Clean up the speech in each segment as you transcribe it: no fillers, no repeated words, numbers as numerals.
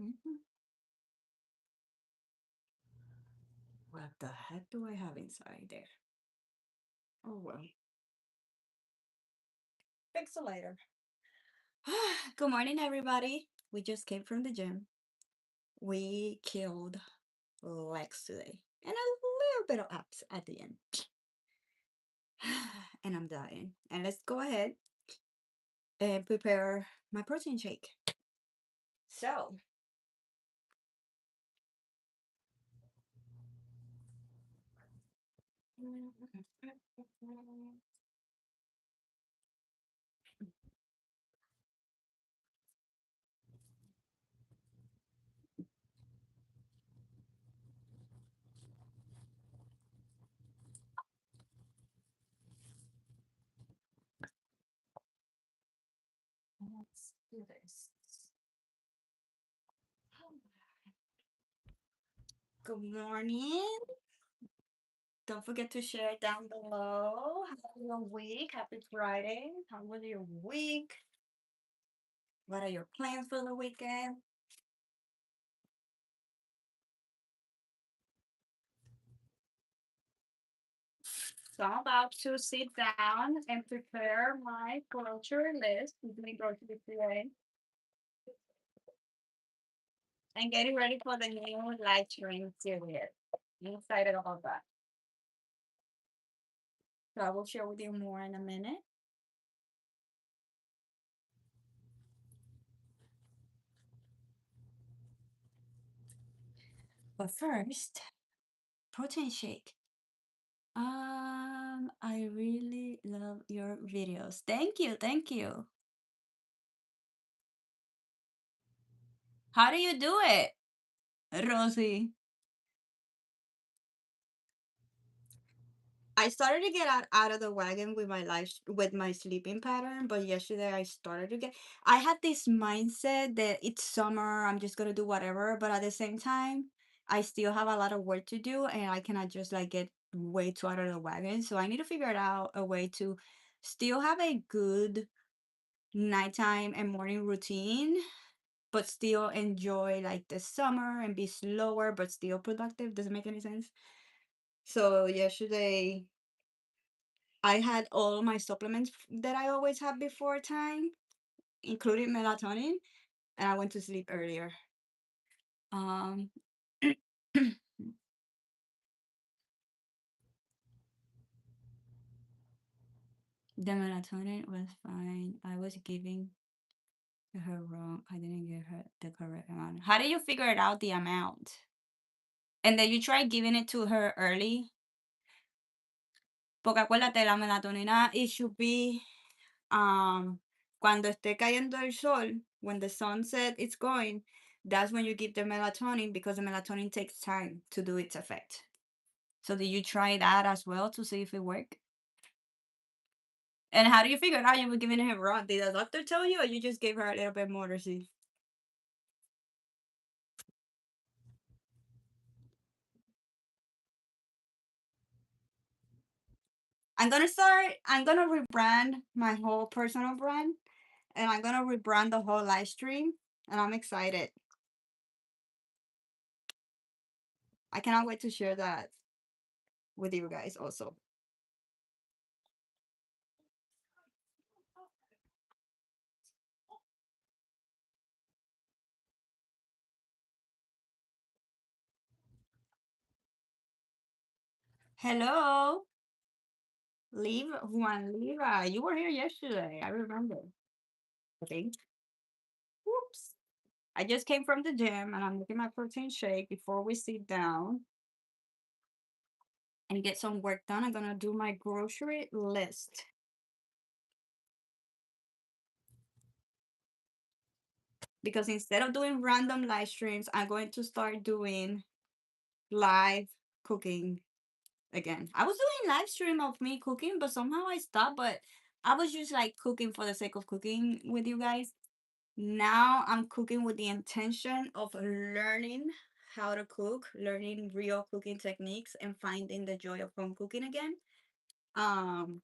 Mhm. What the heck do I have inside there? Oh well. Fix it later. Good morning, everybody. We just came from the gym. We killed legs today and a little bit of abs at the end. And I'm dying. And let's go ahead and prepare my protein shake. So, let's do this. Good morning. Don't forget to share it down below. How was your week? Happy Friday. How was your week? What are your plans for the weekend? So I'm about to sit down and prepare my grocery list. I'm doing grocery today and getting ready for the new live stream series. I'm excited about that. So I will share with you more in a minute. But first, protein shake. I really love your videos. Thank you, thank you. How do you do it, Rosie? I started to get out of the wagon with my life with my sleeping pattern, but yesterday I started to get I had this mindset that it's summer, I'm just gonna do whatever, but at the same time, I still have a lot of work to do and I cannot just like get way too out of the wagon. So I need to figure it out a way to still have a good nighttime and morning routine, but still enjoy like the summer and be slower but still productive. Does it make any sense? So yesterday I had all my supplements that I always have before time, including melatonin, and I went to sleep earlier. Um, the melatonin was fine. I was giving her wrong. I didn't give her the correct amount. How do you figure it out the amount? And then you try giving it to her early. Porque acuérdate, la melatonina, it should be cuando esté cayendo el sol, when the sunset is going, that's when you give the melatonin because the melatonin takes time to do its effect. So did you try that as well to see if it worked? And how do you figure out you were giving her raw? Did the doctor tell you or you just gave her a little bit more to see? I'm gonna rebrand my whole personal brand and I'm gonna rebrand the whole live stream and I'm excited. I cannot wait to share that with you guys also. Hello. Juan Lira, you were here yesterday. I remember. Okay. Whoops. I just came from the gym and I'm making my protein shake before we sit down and get some work done. I'm gonna do my grocery list because instead of doing random live streams, I'm going to start doing live cooking again. I was doing live stream of me cooking, but somehow I stopped. But I was just like cooking for the sake of cooking with you guys. Now I'm cooking with the intention of learning how to cook, learning real cooking techniques, and finding the joy of home cooking again. Um,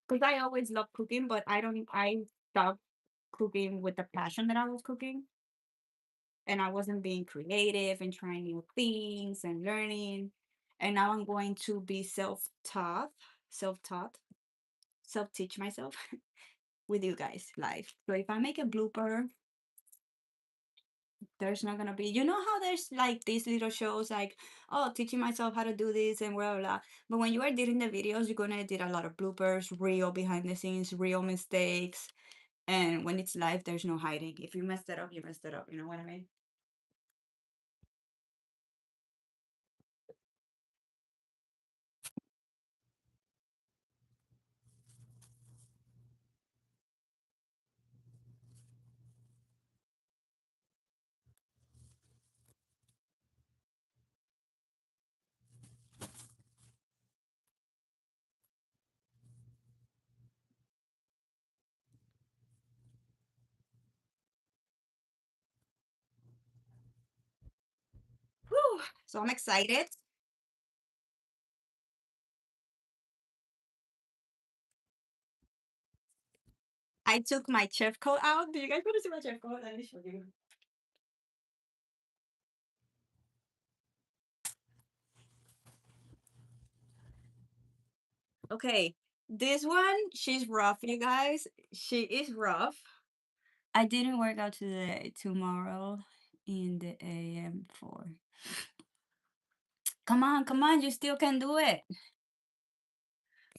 because I always love cooking, but I stopped cooking with the passion that I was cooking. and I wasn't being creative and trying new things and learning. And now I'm going to be self-taught, self-teach myself with you guys live. So if I make a blooper, there's not gonna be, you know how there's like these little shows like, oh, teaching myself how to do this and blah blah blah. But when you are editing the videos, you're gonna edit a lot of bloopers, real behind the scenes, real mistakes. And when it's live, there's no hiding. If you messed it up, you messed it up. You know what I mean? Whew. So I'm excited. I took my chef coat out. Do you guys want to see my chef coat? Let me show you. Okay, this one, she's rough, you guys. She is rough. I didn't work out today, tomorrow in the AM for. Come on, you still can do it.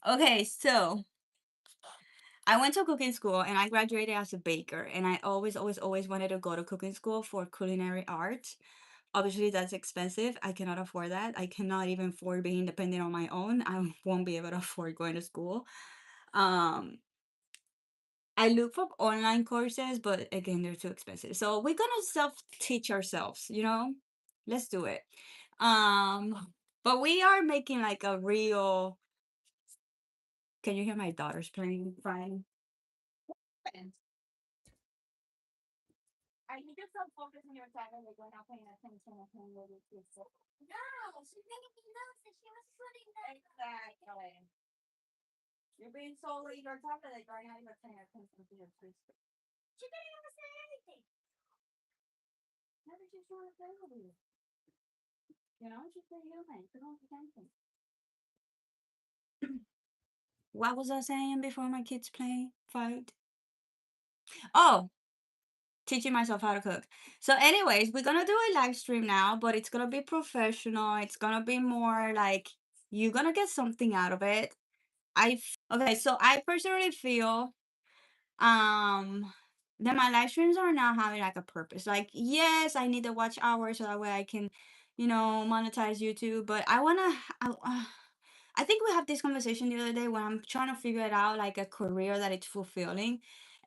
Okay, so I went to cooking school and I graduated as a baker, and I always wanted to go to cooking school for culinary arts. Obviously, that's expensive. I cannot afford that. I cannot even afford being independent on my own. I won't be able to afford going to school. Um, I look for online courses, but again, they're too expensive. So we're gonna self-teach ourselves, you know? Let's do it. But we are making like a real. Can you hear my daughters playing? Fine. Are you just so focused on your tablet like we're not paying attention to what it is? No, she made me notice that she was putting that. Exactly. You're being so late your tablet like you're not even paying attention to your kids. She didn't even say anything. Never just want to play with you. You know, she's a human. She don't pay attention. What was I saying before my kids play fight? Oh, teaching myself how to cook. So, anyways, we're gonna do a live stream now, but it's gonna be professional. It's gonna be more like you're gonna get something out of it. Okay, so I personally feel that my live streams are now having like a purpose. Like, yes, I need the watch hours so that way I can, monetize YouTube. But I think we had this conversation the other day when I'm trying to figure it out, like a career that it's fulfilling.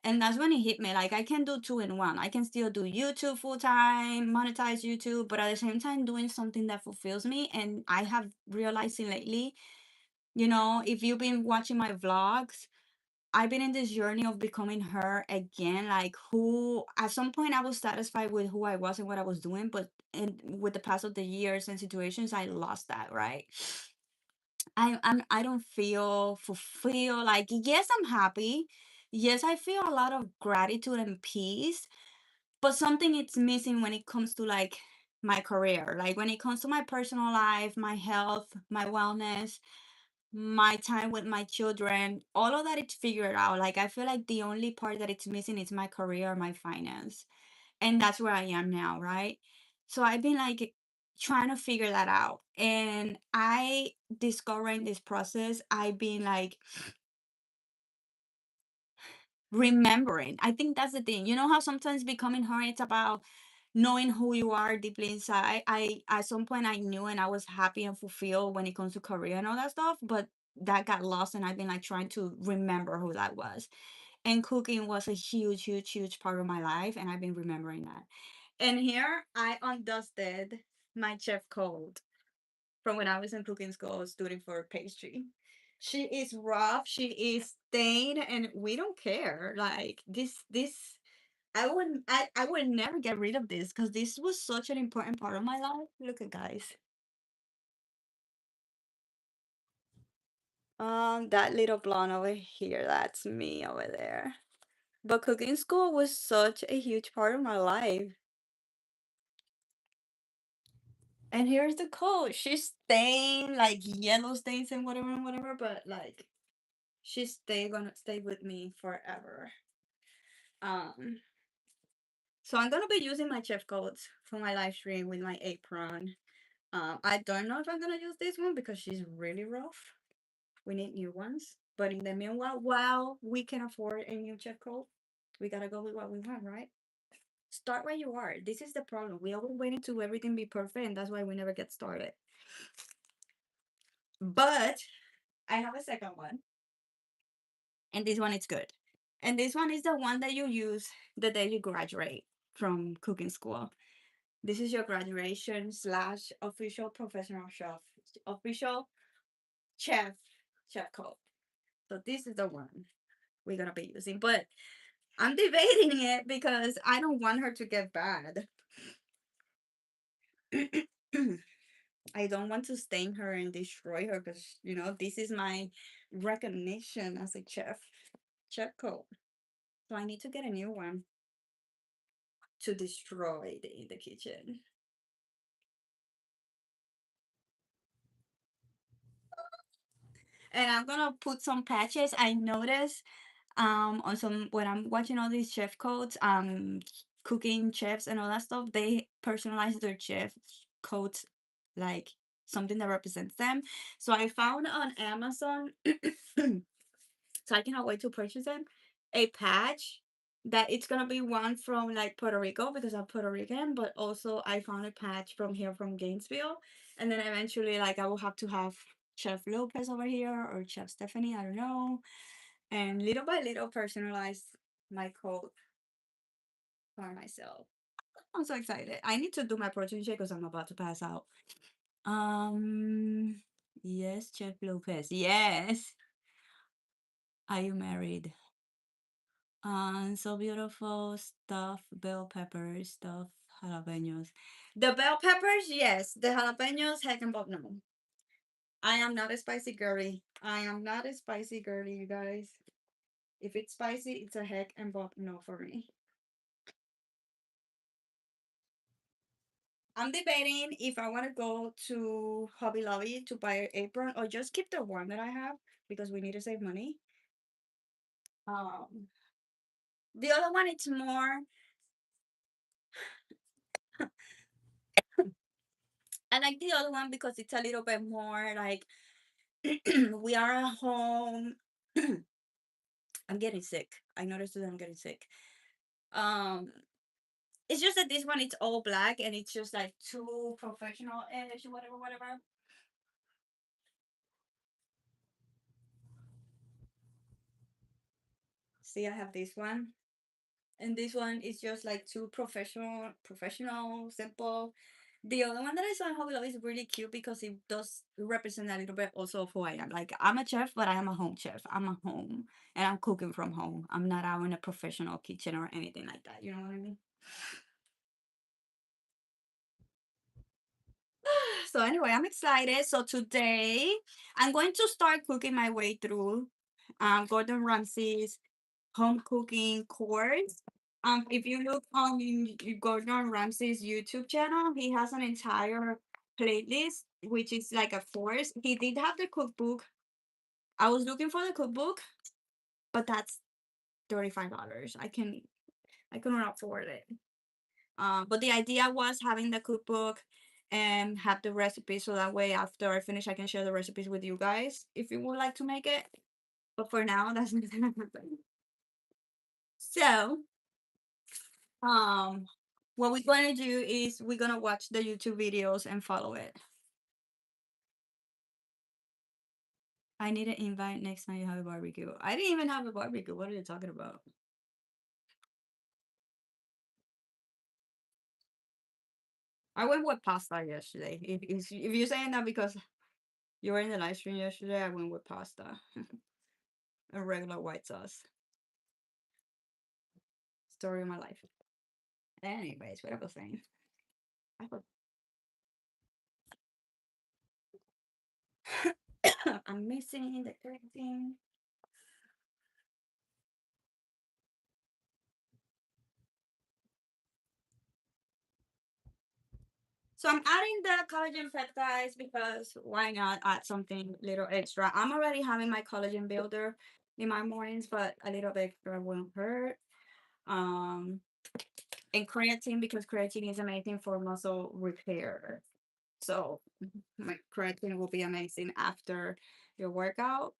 And that's when it hit me. Like I can do two in one. I can still do YouTube full time, monetize YouTube, but at the same time doing something that fulfills me. And I have realizing lately, if you've been watching my vlogs, I've been in this journey of becoming her again. Like who at some point I was satisfied with who I was and what I was doing, but with the pass of the years and situations, I lost that, right? I don't feel fulfilled. Like, yes, I'm happy. Yes, I feel a lot of gratitude and peace, but something it's missing when it comes to like my career. Like when it comes to my personal life, my health, my wellness, my time with my children, all of that it's figured out. Like I feel like the only part that it's missing is my career, my finance. And that's where I am now, right? So I've been like trying to figure that out. And I discovering this process, I've been like remembering. I think that's the thing. You know how sometimes becoming her it's about knowing who you are deeply inside. I at some point I knew and I was happy and fulfilled when it comes to career and all that stuff, but that got lost and I've been like trying to remember who that was. And cooking was a huge part of my life and I've been remembering that. And here I undusted my chef code from when I was in cooking school studying for pastry. She is rough, she is stained, and we don't care. Like this I would never get rid of this because this was such an important part of my life. Look at guys. That little blonde over here, that's me over there. But cooking school was such a huge part of my life. And here's the code. She's staying like yellow stains and whatever, but like gonna stay with me forever. Um, so I'm gonna be using my chef coats for my live stream with my apron. I don't know if I'm gonna use this one because she's really rough. We need new ones. But in the meanwhile, while we can afford a new chef coat, we gotta go with what we want, right? Start where you are. This is the problem. We always waiting to everything be perfect, and that's why we never get started. But I have a second one, and this one is good. And this one is the one that you use the day you graduate from cooking school. This is your graduation slash official professional chef, official chef, chef coat. So this is the one we're gonna be using. But I'm debating it because I don't want her to get bad. I don't want to stain her and destroy her because this is my recognition as a chef coat. So I need to get a new one to destroy the kitchen. And I'm gonna put some patches. I noticed on some when I'm watching all these chef codes, cooking chefs and all that stuff, they personalize their chef codes like something that represents them. So I found on Amazon, so I cannot wait to purchase them, a patch that it's gonna be one from like Puerto Rico because I'm Puerto Rican, but also I found a patch from here from Gainesville, and then eventually like I will have to have Chef Lopez over here or Chef Stephanie, I don't know, and little by little personalize my code for myself. I'm so excited. I need to do my protein shake because I'm about to pass out. Um, yes, Chef Lopez. Yes. Are you married? So beautiful stuff, bell peppers, stuff, jalapenos. The bell peppers, yes. The jalapenos, heck and bob, no. I am not a spicy girly. I am not a spicy girly, you guys. If it's spicy, it's a heck and bob no for me. I'm debating if I want to go to Hobby Lobby to buy an apron or just keep the one that I have because we need to save money. Um, the other one, it's more. I like the other one because it's a little bit more like we are at home. I'm getting sick. I noticed that I'm getting sick. Um, it's just that this one it's all black and it's just like too professional ish, whatever, whatever. See, I have this one, and this one is just like too professional, simple. The other one that I saw in Hobby Lobby is really cute because it does represent a little bit also of who I am. Like I'm a chef, but I am a home chef. I'm a home and I'm cooking from home. I'm not out in a professional kitchen or anything like that. You know what I mean? So anyway, I'm excited. So today I'm going to start cooking my way through Gordon Ramsay's home cooking course. If you look on Gordon Ramsay's YouTube channel, he has an entire playlist, which is like a course. He did have the cookbook. I was looking for the cookbook, but that's $35. I couldn't afford it. But the idea was having the cookbook and have the recipes so that way after I finish I can share the recipes with you guys if you would like to make it. But for now that's not gonna happen. So what we're gonna do is we're gonna watch the YouTube videos and follow it. I need an invite next time you have a barbecue. I didn't even have a barbecue. What are you talking about? I went with pasta yesterday. If you're saying that because you were in the live stream yesterday, I went with pasta. A regular white sauce. Story of my life. Anyways, what I was saying. I was, I'm missing the correct thing. So I'm adding the collagen peptides because why not add something little extra? I'm already having my collagen builder in my mornings, but a little bit extra won't hurt. Um, and creatine because creatine is amazing for muscle repair. So my creatine will be amazing after your workout.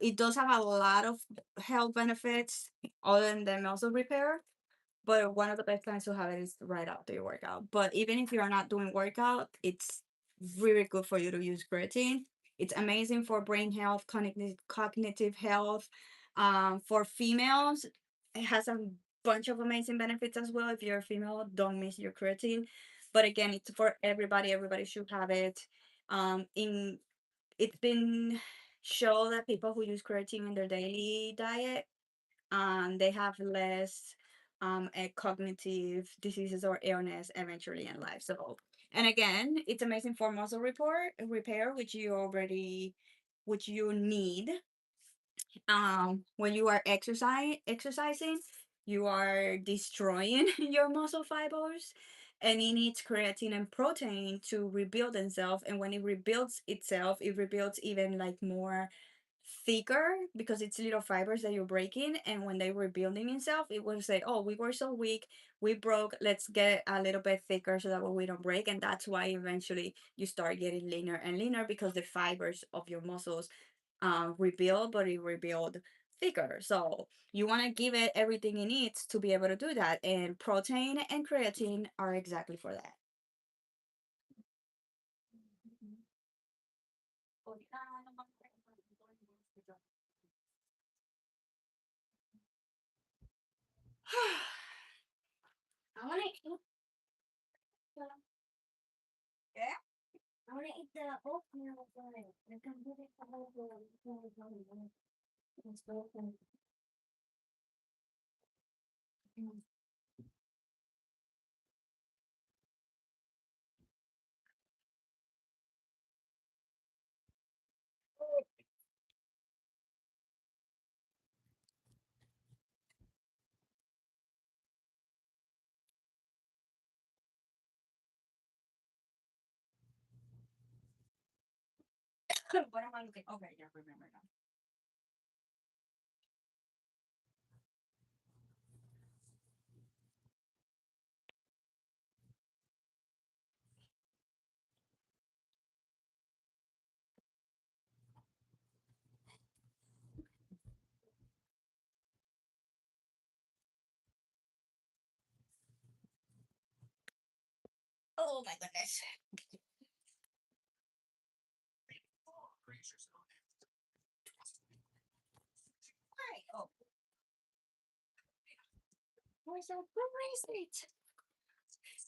It does have a lot of health benefits other than the muscle repair. But one of the best times to have it is right after your workout. But even if you're not doing workout, it's really good for you to use creatine. It's amazing for brain health, cognitive health. For females, it has a bunch of amazing benefits as well. If you're a female, don't miss your creatine. But again, it's for everybody. Everybody should have it. In It's been shown that people who use creatine in their daily diet they have less cognitive diseases or illness eventually in life. So, and again, it's amazing for muscle repair, which you need when you are exercising. You are destroying your muscle fibers, and it needs creatine and protein to rebuild itself. And when it rebuilds itself, it rebuilds even like more thicker because it's little fibers that you're breaking, and when they were building itself it will say, oh, we were so weak, we broke, let's get a little bit thicker so that way we don't break. And that's why eventually you start getting leaner and leaner because the fibers of your muscles rebuild, but it rebuild thicker. So you want to give it everything it needs to be able to do that, and protein and creatine are exactly for that. I want to eat the, yeah? I want to eat the oatmeal bread. I can put it all over. It's broken. What am I looking? Okay, yeah, remember now. Oh my goodness. Why? Oh, where is it?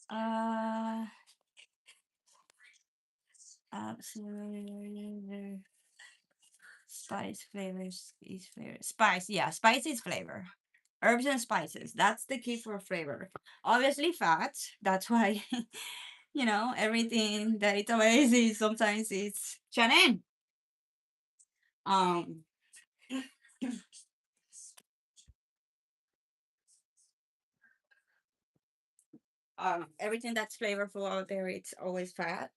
Uh, absolutely. Spice flavors is flavor. Spice, yeah, spice is flavor. Herbs and spices. That's the key for flavor. Obviously, fats. That's why, everything that it's amazing sometimes it's Chanel. Um, Everything that's flavorful out there, it's always fat.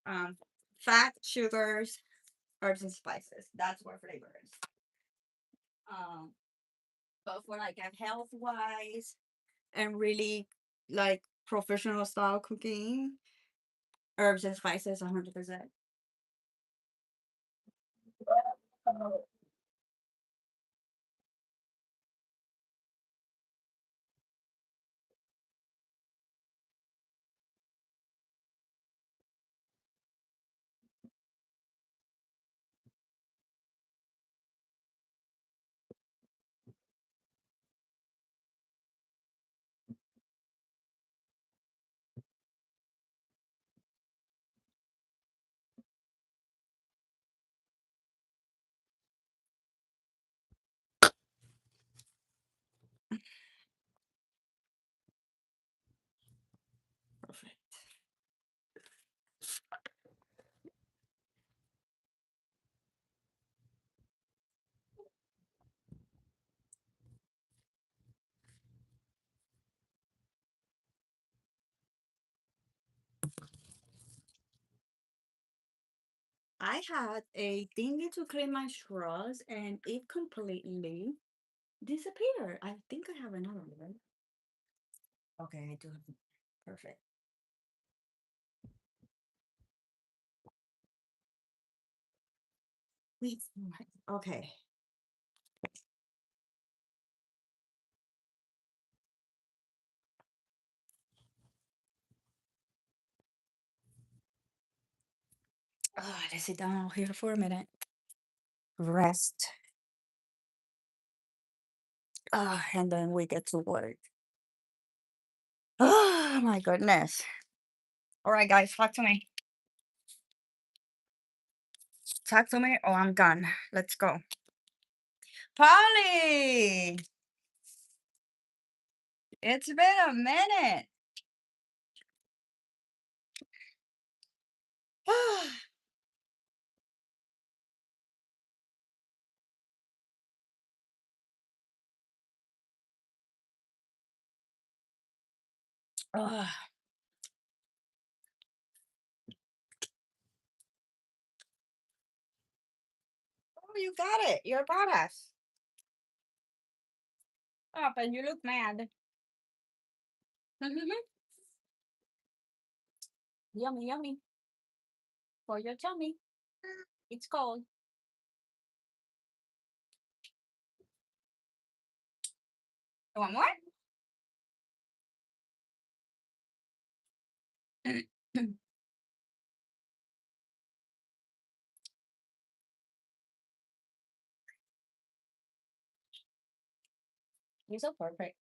Um, Fat, sugars, herbs and spices. That's what flavor is. Um, but for like a health wise and really like professional style cooking, herbs and spices, 100%. I had a thingy to clean my straws and it completely disappeared. I think I have another one. Okay, I do have. Perfect. Wait, okay. Let's sit down here for a minute. Rest. And then we get to work. Oh my goodness. All right, guys, talk to me. Talk to me or I'm gone. Let's go. Polly, it's been a minute. Oh, you got it. You're a badass. Oh, but you look mad. Yummy, yummy. For your tummy. It's cold. You want more? You're so perfect.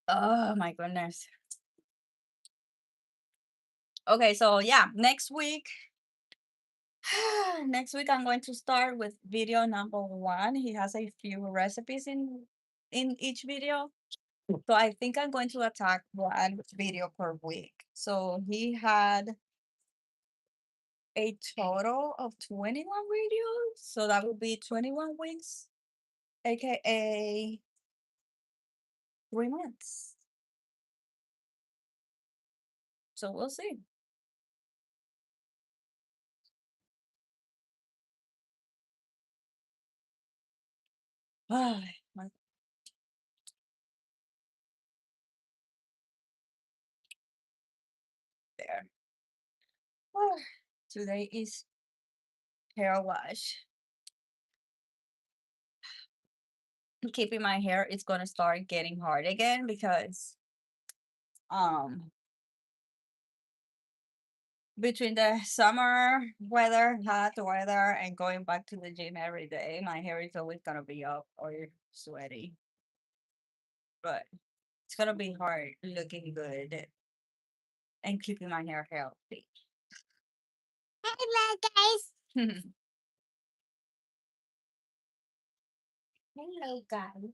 Oh my goodness. Okay, so yeah, next week. Next week I'm going to start with video number one. He has a few recipes in each video. So I think I'm going to attack one video per week. So he had a total of 21 videos. So that would be 21 weeks, aka 3 months. So we'll see. Ah, there. Ah, today is hair wash. Keeping my hair is gonna start getting hard again because um between the summer weather, hot weather, and going back to the gym every day, my hair is always gonna be up or sweaty. But it's gonna be hard looking good and keeping my hair healthy. Hello, guys. Hello, guys.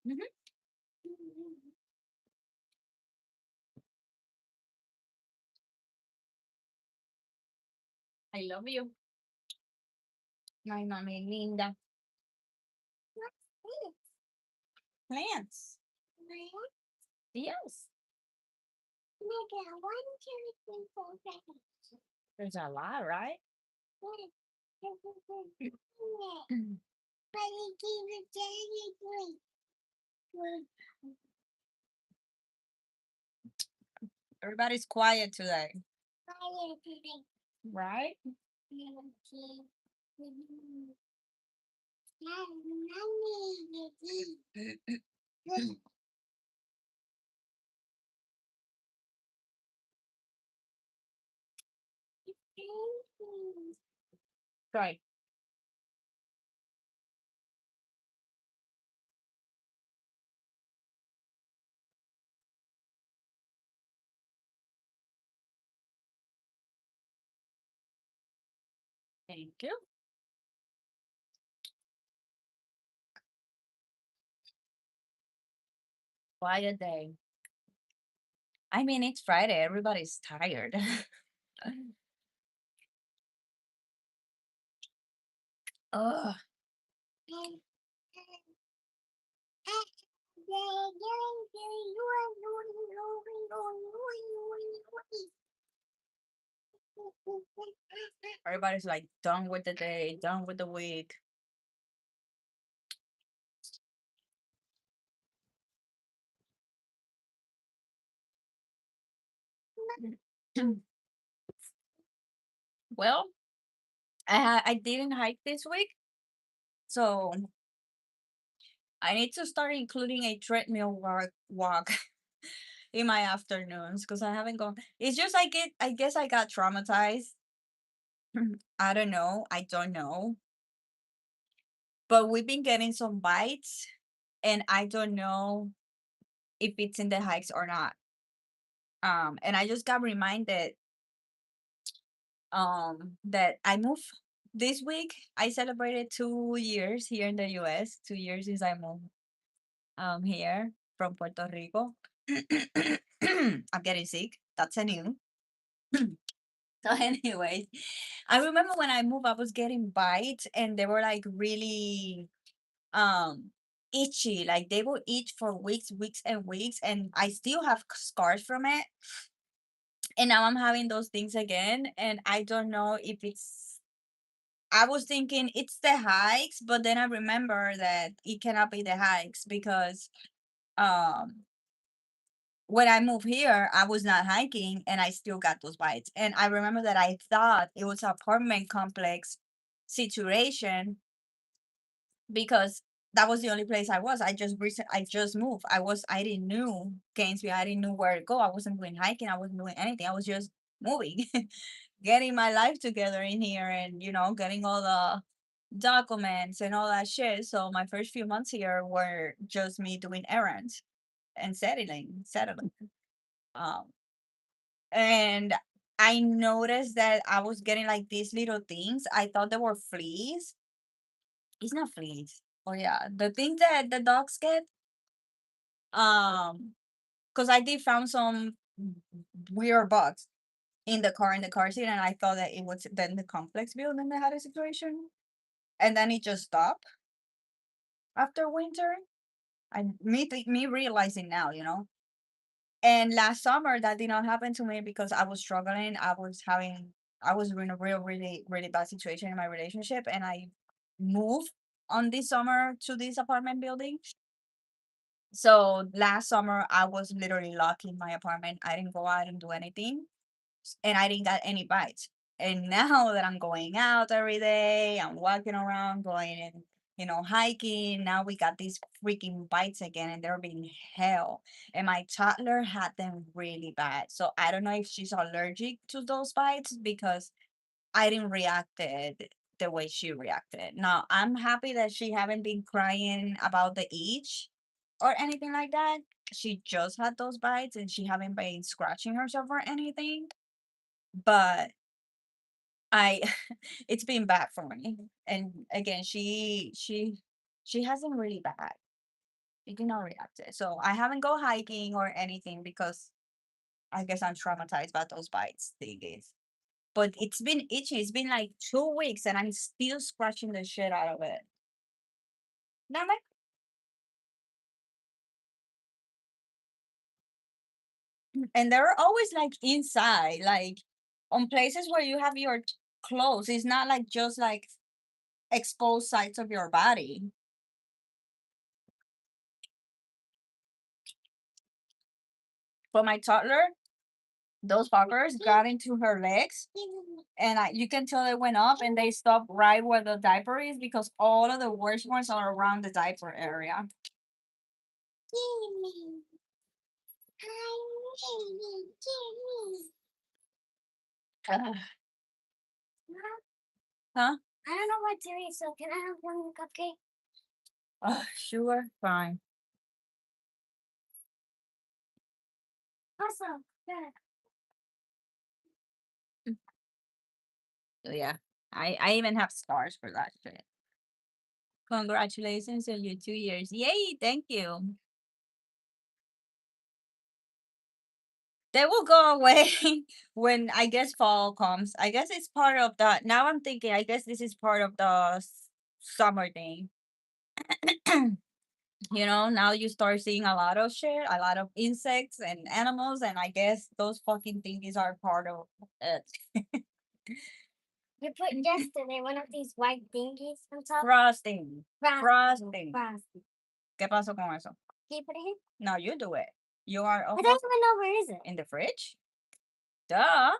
Mhm. I love you, my mommy linda. Plants. Yes. There's a lot, right? Everybody's quiet today. Right? Sorry. Thank you. Quiet day. I mean, it's Friday. Everybody's tired. Ugh. Everybody's like done with the day, done with the week. Well, I didn't hike this week, so I need to start including a treadmill walk in my afternoons because I haven't gone. It's just I guess I got traumatized. I don't know. I don't know. But we've been getting some bites, and I don't know if it's in the hikes or not. And I just got reminded that I moved this week. I celebrated 2 years here in the US, 2 years since I moved here from Puerto Rico. I'm getting sick. That's a new. So, anyways, I remember when I moved, I was getting bites and they were like really itchy. Like they will itch for weeks, weeks and weeks, and I still have scars from it. And now I'm having those things again, and I don't know if it's. I was thinking it's the hikes, but then I remember that it cannot be the hikes because um when I moved here, I was not hiking and I still got those bites. And I remember that I thought it was an apartment complex situation because that was the only place I was. I just moved. I didn't know Gainesville. I didn't know where to go. I wasn't doing hiking. I wasn't doing anything. I was just moving, getting my life together in here and getting all the documents and all that shit. So my first few months here were just me doing errands and settling. Um and I noticed that I was getting like these little things. I thought they were fleas. It's not fleas. Oh yeah, the things that the dogs get. Because I did found some weird bugs in the car seat, and I thought that it was then the complex building that had a situation, and then it just stopped after winter. Me realizing now. And last summer, that did not happen to me because I was struggling. I was in a really, really bad situation in my relationship, and I moved on this summer to this apartment building. So last summer, I was literally locked in my apartment. I didn't go out and do anything, and I didn't get any bites. And now that I'm going out every day, I'm walking around, going and hiking. Now we got these freaking bites again, and they're being hell. And my toddler had them really bad. So I don't know if she's allergic to those bites because I didn't react it the way she reacted. Now I'm happy that she haven't been crying about the itch or anything like that. She just had those bites and she haven't been scratching herself or anything. But I it's been bad for me. And again, she hasn't really bad. She did not react it. So I haven't go hiking or anything because I guess I'm traumatized by those bites thing is. But it's been itchy. It's been like 2 weeks and I'm still scratching the shit out of it. Not like and they're always like inside, like on places where you have your clothes. It's not like just like exposed sides of your body. For my toddler, those poppers got into her legs, and you can tell it went up and they stopped right where the diaper is because all of the worst ones are around the diaper area. Ugh. Huh? I don't know what to eat, so can I have one cupcake? Sure, fine. Awesome. Yeah. So yeah, I even have stars for that shit. Congratulations on your 2 years. Yay, thank you. They will go away when I guess fall comes. I guess it's part of the. Now I'm thinking. I guess this is part of the summer thing. Now you start seeing a lot of shit, a lot of insects and animals, and I guess those fucking things are part of it. You put yesterday one of these white thingies on top. Frosting. Frosting. Frosting. ¿Qué pasó con eso? Can you put it here? No, you do it. You are. I don't even know where is it. In the fridge? Duh.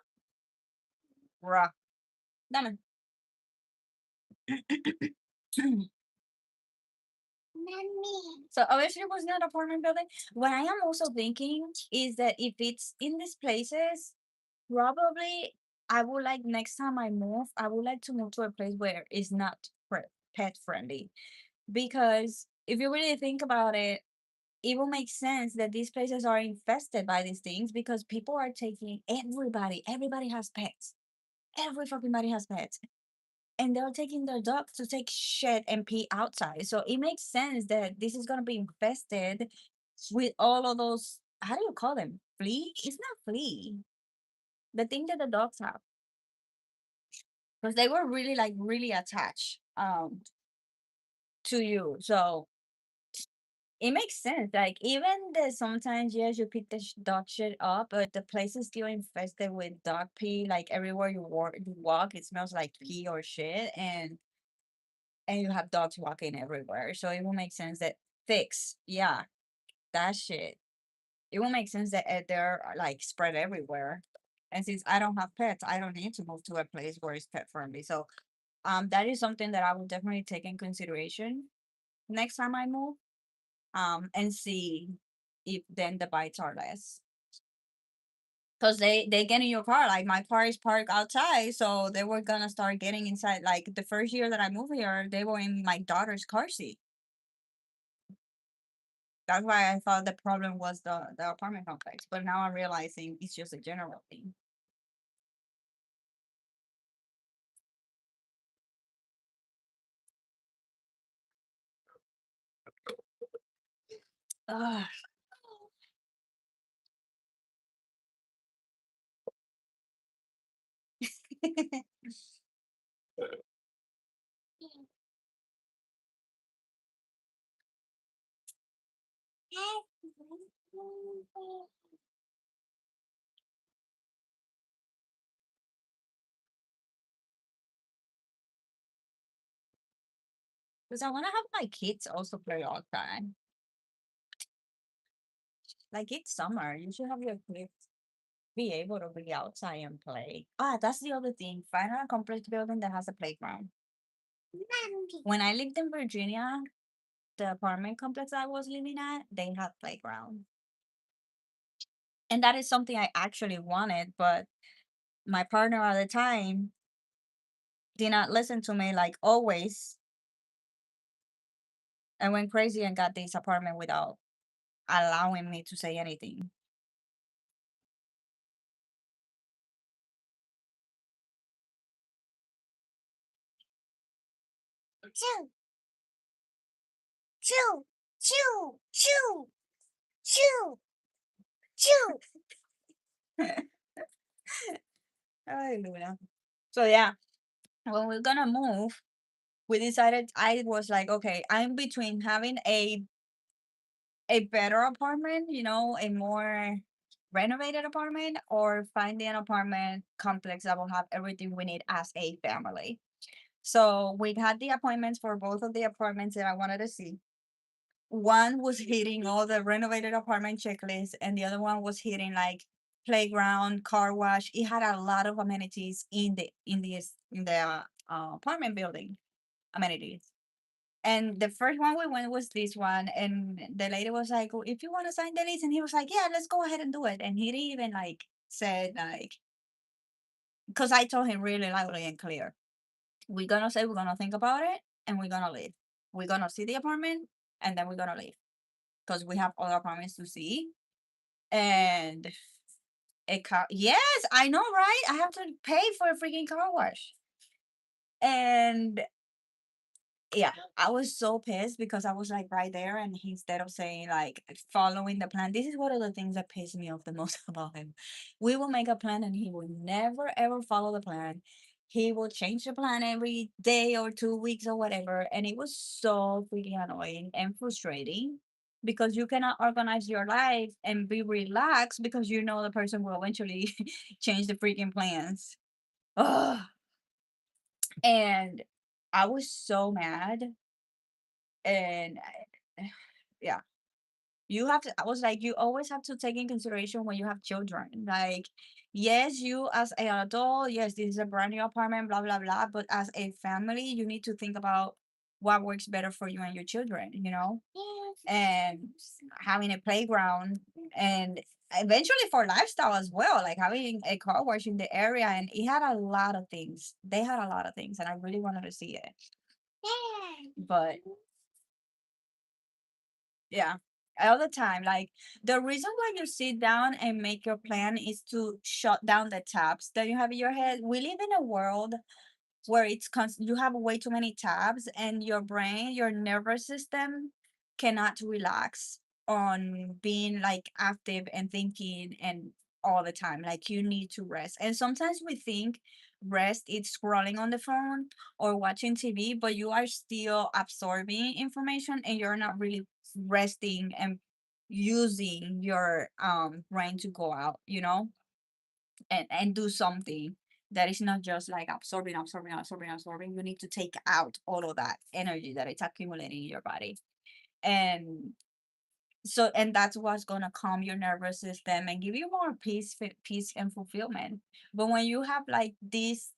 Bruh. Dame. So obviously it was not apartment building. What I am also thinking is that if it's in these places, probably I would like next time I move, I would like to move to a place where it's not pet friendly. Because if you really think about it, it will make sense that these places are infested by these things because people are taking everybody has pets. Every fucking body has pets. And they're taking their dogs to take shit and pee outside. So it makes sense that this is gonna be infested with all of those. How do you call them? Flea? It's not flea. The thing that the dogs have, because they were really like really attached to you. So it makes sense. Like even the sometimes yes, you pick the dog shit up, but the place is still infested with dog pee. Like everywhere you walk, it smells like pee or shit, and you have dogs walking everywhere. So it will make sense that fix, yeah, that shit. It will make sense that they're like spread everywhere. And since I don't have pets, I don't need to move to a place where it's pet friendly. So that is something that I will definitely take in consideration next time I move. And see if then the bites are less. Because they get in your car. Like my car is parked outside, so they were gonna start getting inside. Like the first year that I moved here, they were in my daughter's car seat. That's why I thought the problem was the apartment complex. But now I'm realizing it's just a general thing. Ugh. Because I want to have my kids also play outside. Like it's summer, you should have your kids be able to be outside and play. Ah, that's the other thing. Find a complex building that has a playground. When I lived in Virginia, the apartment complex I was living at, they had playground. And that is something I actually wanted, but my partner at the time did not listen to me like always and went crazy and got this apartment without allowing me to say anything. Choo, choo, choo, choo, choo, choo. Hallelujah. So yeah, when we're gonna move, we decided I was like, okay, I'm between having a better apartment, a more renovated apartment, or finding an apartment complex that will have everything we need as a family. So we had the appointments for both of the apartments that I wanted to see. One was hitting all the renovated apartment checklists, and the other one was hitting like playground, car wash. It had a lot of amenities in the apartment building amenities. And the first one we went was this one, and the lady was like, "Oh, if you want to sign the lease," and he was like, "Yeah, let's go ahead and do it." And he didn't even like said like, because I told him really loudly and clear, we're gonna say we're gonna think about it, and we're gonna leave. We're gonna see the apartment, and then we're gonna leave because we have other apartments to see. And yes, I know, right? I have to pay for a freaking car wash. And yeah, I was so pissed because I was like right there, and he, instead of saying like following the plan, this is one of the things that pissed me off the most about him. We will make a plan, and he will never ever follow the plan. He will change the plan every day or 2 weeks or whatever. And it was so freaking annoying and frustrating because you cannot organize your life and be relaxed because you know the person will eventually change the freaking plans. Ugh. And I was so mad. And yeah, you have to, I was like, you always have to take in consideration when you have children. Like, yes, you as an adult, yes, this is a brand new apartment, blah, blah, blah. But as a family, you need to think about what works better for you and your children, you know? And having a playground and eventually for lifestyle as well, like having a car wash in the area. And it had a lot of things. They had a lot of things, and I really wanted to see it. But yeah, all the time. Like the reason why you sit down and make your plan is to shut down the tabs that you have in your head. We live in a world where you have way too many tabs, and your brain, your nervous system cannot relax on being like active and thinking and all the time. Like you need to rest. And sometimes we think rest is scrolling on the phone or watching TV, but you are still absorbing information and you're not really resting and using your brain to go out, you know, and do something that is not just like absorbing. You need to take out all of that energy that it's accumulating in your body. And so, and that's what's gonna calm your nervous system and give you more peace and fulfillment. But when you have like this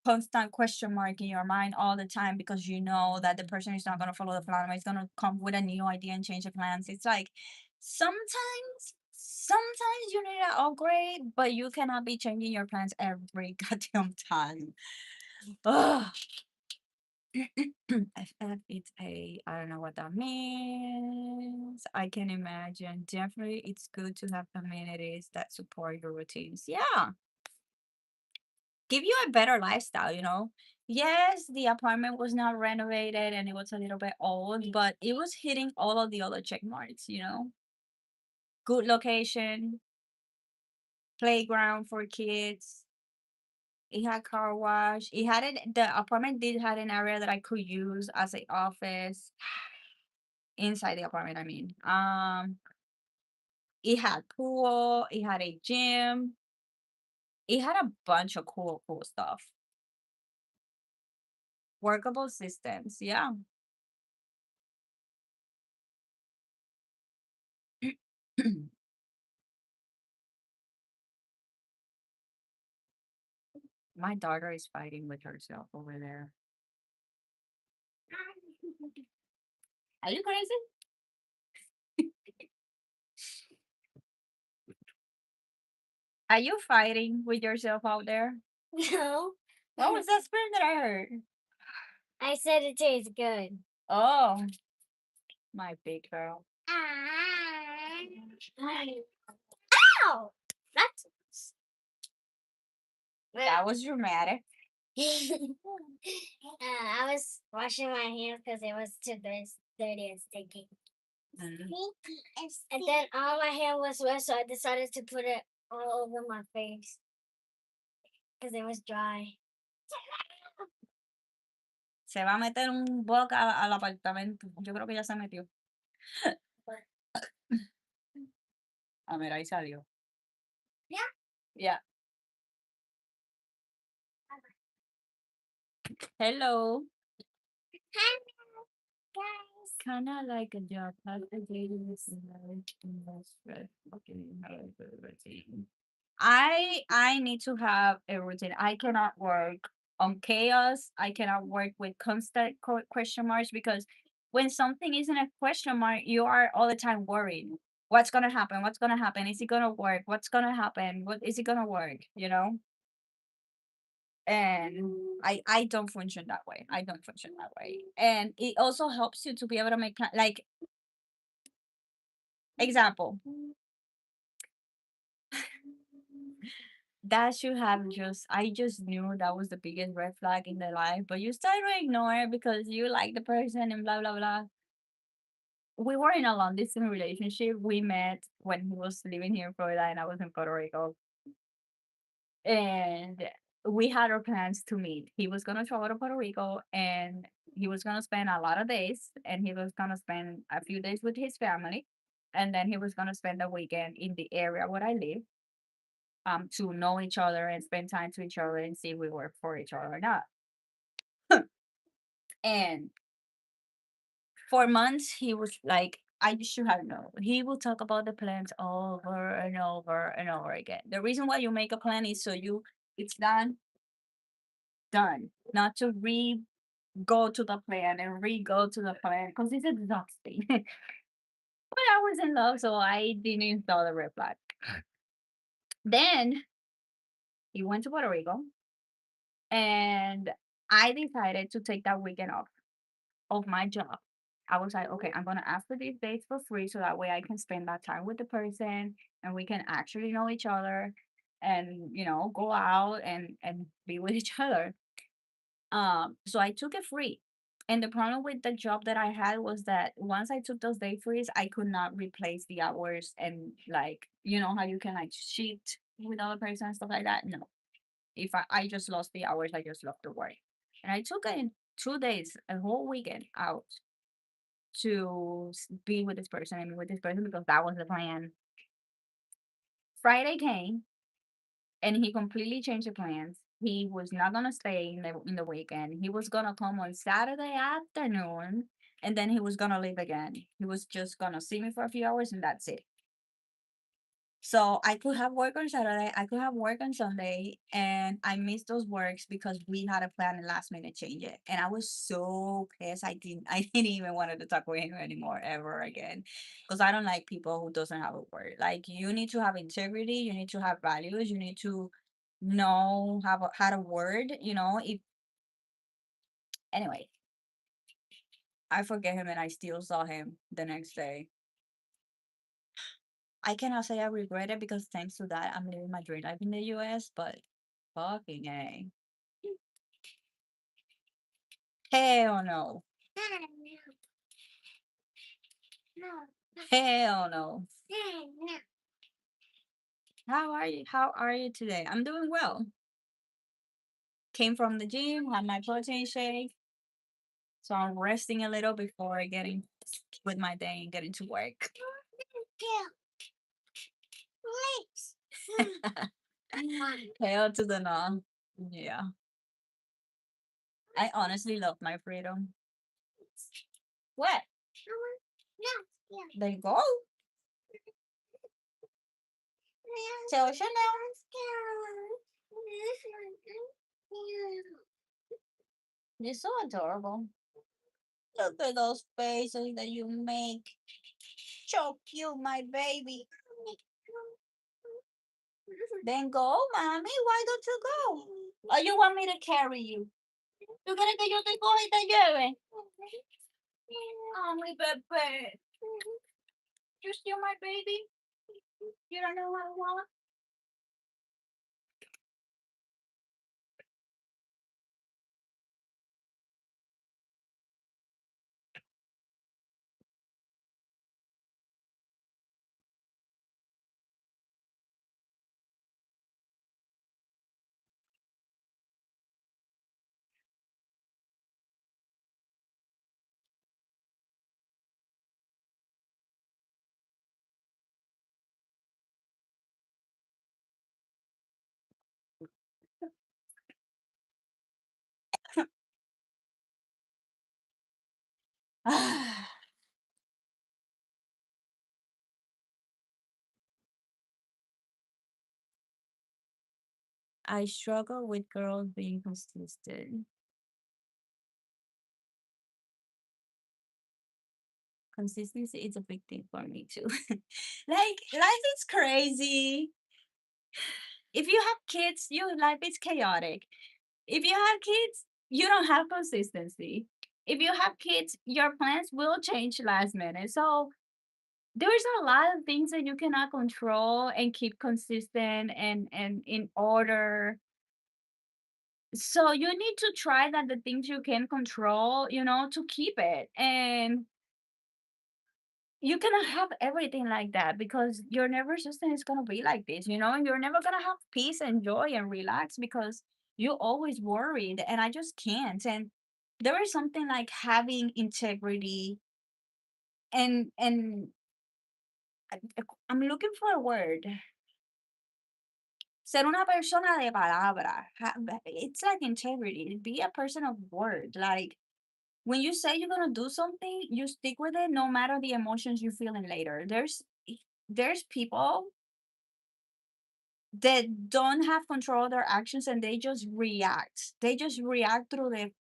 constant question mark in your mind all the time because you know that the person is not going to follow the plan or is going to come with a new idea and change the plans, it's like sometimes you need an upgrade, but you cannot be changing your plans every goddamn time. Ugh. it's a, I don't know what that means. I can imagine. Definitely it's good to have amenities that support your routines. Yeah, give you a better lifestyle, you know? Yes, the apartment was not renovated and it was a little bit old, but it was hitting all of the other check marks, you know? Good location, playground for kids. It had car wash. It had it, the apartment did had an area that I could use as a office inside the apartment, I mean. It had pool, it had a gym, it had a bunch of cool stuff. Workable systems, yeah. My daughter is fighting with herself over there. Are you crazy? Are you fighting with yourself out there? No. What was that scream that I heard? I said it tastes good. Oh, my big girl. Ow! That's that was dramatic. I was washing my hands because it was too dirty and sticky. Mhm. And then all my hair was wet, so I decided to put it all over my face because it was dry. Se va a meter un boca al apartamento. Yo creo que ya se metió. A ver, ahí salió. Yeah. Yeah. Hello. Hello, guys. Kind of like a job. How the dating is like stress. Okay, how is the routine? I need to have a routine. I cannot work on chaos. I cannot work with constant question marks because when something isn't a question mark, you are all the time worried. What's gonna happen? What's gonna happen? Is it gonna work? What's gonna happen? What is it gonna work? You know? And I don't function that way. I don't function that way. And it also helps you to be able to make like example. That should have just I just knew that was the biggest red flag in their life, but you start to ignore it because you like the person and blah blah blah. We were in a long distance relationship. We met when he was living here in Florida and I was in Puerto Rico. And we had our plans to meet. He was gonna travel to Puerto Rico and he was gonna spend a lot of days and he was gonna spend a few days with his family and then he was gonna spend the weekend in the area where I live to know each other and spend time to each other and see if we work for each other or not. And for months he was like, I should have known. He will talk about the plans over and over and over again. The reason why you make a plan is so you it's done, not to re go to the plan and re go to the plan because it's exhausting. But I was in love, so I didn't install the red flag. Then he went to Puerto Rico, and I decided to take that weekend off of my job. I was like, okay, I'm gonna ask for these dates for free so that way I can spend that time with the person and we can actually know each other and go out and be with each other. So I took it free. And the problem with the job that I had was that once I took those day frees, I could not replace the hours and like, how you can like cheat with other person and stuff like that. No. If I just lost the hours, I just lost the work. And I took it in 2 days, a whole weekend out to be with this person and be with this person because that was the plan. Friday came and he completely changed the plans. He was not gonna stay in the weekend. He was gonna come on Saturday afternoon, and then he was gonna leave again. He was just gonna see me for a few hours, and that's it. So I could have work on Saturday, I could have work on Sunday, and I missed those works because we had a plan and last minute change it. And I was so pissed. I didn't even want to talk with him anymore ever again. Because I don't like people who doesn't have a word. Like you need to have integrity, you need to have values, you need to know how to word, if anyway, I forget him and I still saw him the next day. I cannot say I regret it because thanks to that, I'm living my dream life in the US, but fucking A. Hell no. Hell no. How are you? How are you today? I'm doing well. Came from the gym, had my protein shake. So I'm resting a little before getting with my day and getting to work. Hell to the no. Yeah. I honestly love my freedom. What? There you go. Tell Chanel. You're so adorable. Look at those faces that you make. So cute, my baby. Then go, mommy. Why don't you go? Or you want me to carry you? ¿Tú quieres que yo te coja y te lleve? Oh, my baby. You still my baby? You don't know what I want? I struggle with girls being consistent. Consistency is a big thing for me too. Like life is crazy. If you have kids, your life is chaotic. If you have kids, you don't have consistency. If you have kids, your plans will change last minute. So there's a lot of things that you cannot control and keep consistent and in order. So you need to try that the things you can control, to keep it. And you cannot have everything like that because your nervous system is gonna be like this, and you're never gonna have peace and joy and relax because You always worried, and I just can't. And there is something like having integrity and I'm looking for a word. Ser una persona de palabra. It's like integrity. Be a person of word. Like when you say you're gonna do something, you stick with it no matter the emotions you're feeling later. There's people that don't have control of their actions and they just react. They just react through the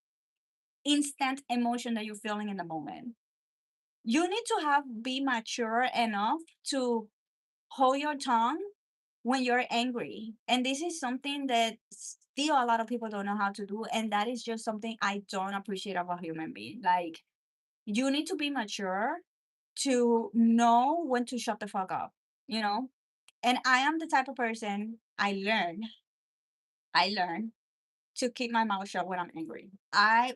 instant emotion that you're feeling in the moment. You need to have be mature enough to hold your tongue when you're angry. And this is something that still a lot of people don't know how to do. And that is just something I don't appreciate of a human being. Like you need to be mature to know when to shut the fuck up, you know? And I am the type of person I learn to keep my mouth shut when I'm angry.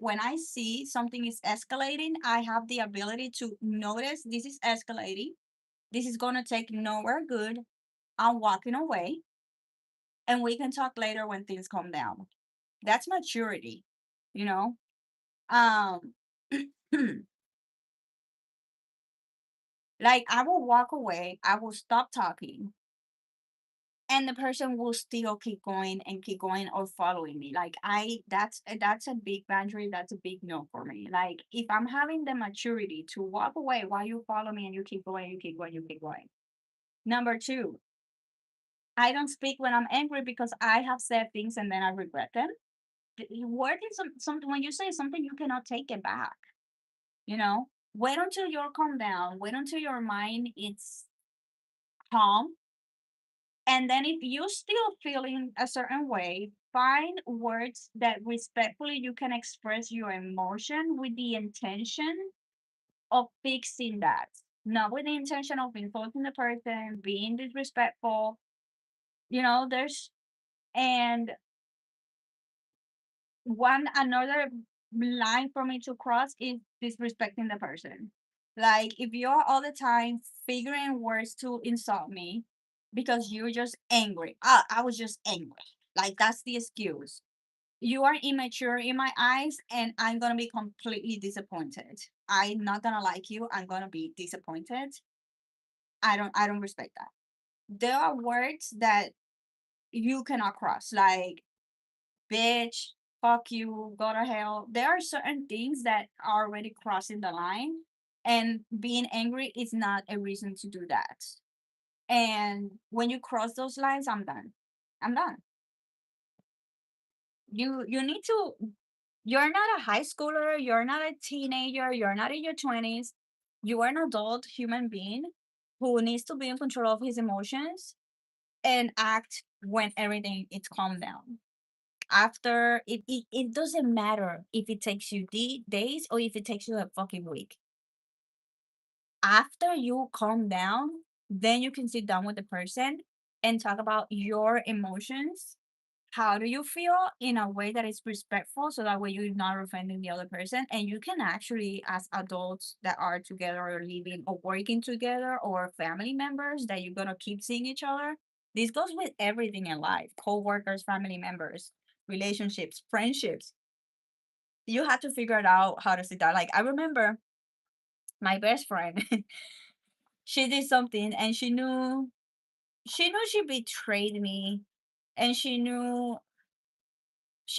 When I see something is escalating, I have the ability to notice this is escalating. This is gonna take nowhere good. I'm walking away and we can talk later when things calm down. That's maturity, you know? Um like I will walk away, I will stop talking, and the person will still keep going or following me. Like that's a big boundary, that's a big no for me. Like if I'm having the maturity to walk away while you follow me and you keep going, you keep going, you keep going. Number two, I don't speak when I'm angry because I have said things and then I regret them. Word is something when you say something you cannot take it back, you know. Wait until you're calm down, wait until your mind is calm. And then if you're still feeling a certain way, find words that respectfully you can express your emotion with the intention of fixing that. Not with the intention of insulting the person, being disrespectful. You know, there's and one another line for me to cross is disrespecting the person. Like if you're all the time figuring words to insult me because you're just angry. I was just angry. Like that's the excuse. You are immature in my eyes and I'm gonna be completely disappointed. I'm not gonna like you. I'm gonna be disappointed. I don't respect that. There are words that you cannot cross, like bitch, fuck you, go to hell. There are certain things that are already crossing the line, and being angry is not a reason to do that. And when you cross those lines, I'm done. I'm done. You need to. You're not a high schooler. You're not a teenager. You're not in your 20s. You are an adult human being who needs to be in control of his emotions and act when everything is calmed down. After it doesn't matter if it takes you days or if it takes you a fucking week. After you calm down, then you can sit down with the person and talk about your emotions. How do you feel in a way that is respectful so that way you're not offending the other person? And you can actually, as adults that are together or living or working together or family members that you're gonna keep seeing each other. This goes with everything in life, co-workers, family members, relationships, friendships. You have to figure it out how to sit down. Like I remember my best friend, she did something and she knew she betrayed me and she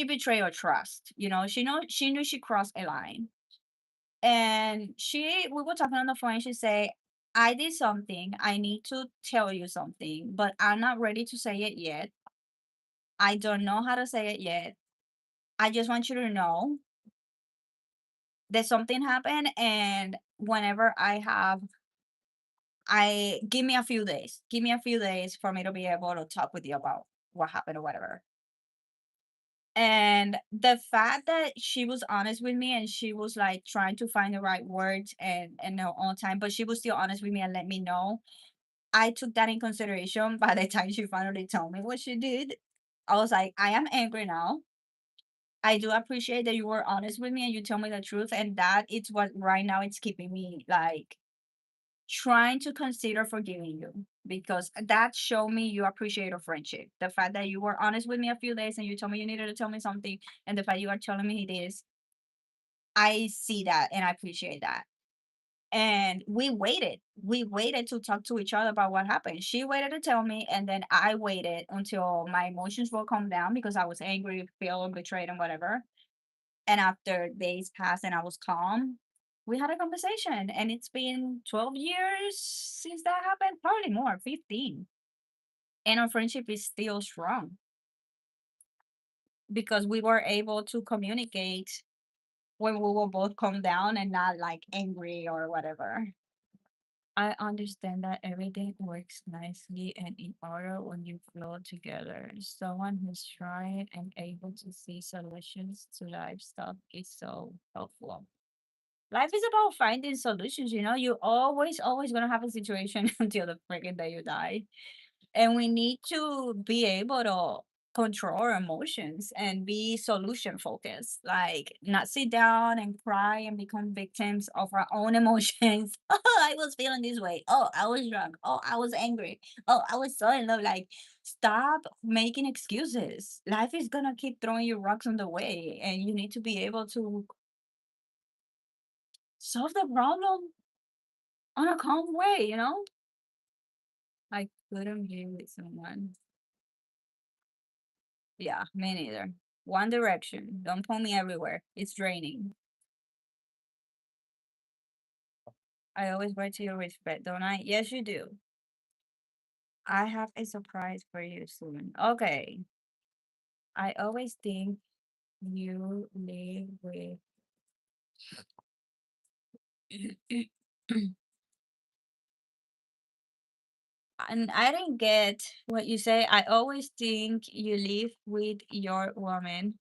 betrayed her trust. You know, she knew she crossed a line. And we were talking on the phone and she said, I did something. I need to tell you something, but I'm not ready to say it yet. I don't know how to say it yet. I just want you to know that something happened and whenever I give me a few days. Give me a few days for me to be able to talk with you about what happened or whatever. And the fact that she was honest with me and she was like trying to find the right words and her own time, but she was still honest with me and let me know. I took that in consideration by the time she finally told me what she did. I was like, I am angry now. I do appreciate that you were honest with me and you tell me the truth. And that is what right now it's keeping me like trying to consider forgiving you because that showed me you appreciate our friendship. The fact that you were honest with me a few days and you told me you needed to tell me something, and the fact you are telling me this, I see that and I appreciate that. And we waited to talk to each other about what happened. She waited to tell me, and then I waited until my emotions will calm down because I was angry, feeling betrayed, and whatever. And after days passed and I was calm, we had a conversation. And it's been 12 years since that happened, probably more, 15. And our friendship is still strong because we were able to communicate when we were both calm down and not like angry or whatever. I understand that everything works nicely and in order when you flow together. Someone who's trying and able to see solutions to life stuff is so helpful. Life is about finding solutions, you know. You always gonna have a situation until the freaking day you die. And we need to be able to control our emotions and be solution focused, like not sit down and cry and become victims of our own emotions. Oh, I was feeling this way. Oh, I was drunk. Oh, I was angry. Oh, I was so in love. Like, stop making excuses. Life is gonna keep throwing you rocks on the way, and you need to be able to solve the problem on a calm way, you know. I couldn't be with someone. Yeah, me neither. One Direction. Don't pull me everywhere. It's draining. I always wait till you respect, don't I? Yes, you do. I have a surprise for you soon. Okay. I always think you live with. And I didn't get what you say. I always think you live with your woman.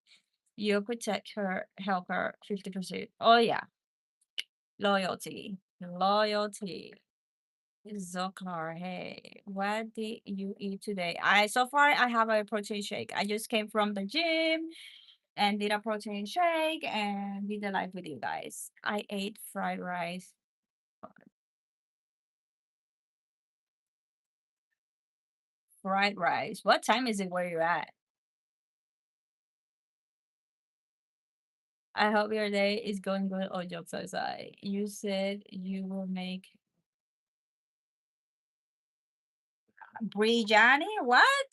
You protect her, help her 50%. Oh, yeah. Loyalty. Loyalty. Zokar, hey, what did you eat today? I so far I have a protein shake. I just came from the gym and did a protein shake and did the live with you guys. I ate fried rice. Fried rice. What time is it where you're at? I hope your day is going good. All jokes aside. You said you will make biryani? What?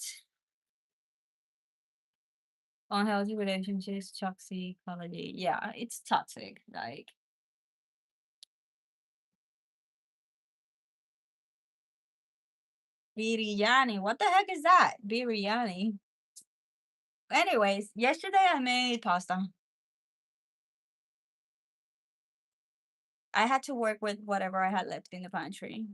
Unhealthy relationships, toxicology. Yeah, it's toxic. Like biryani. What the heck is that? Biryani. Anyways, yesterday I made pasta. I had to work with whatever I had left in the pantry.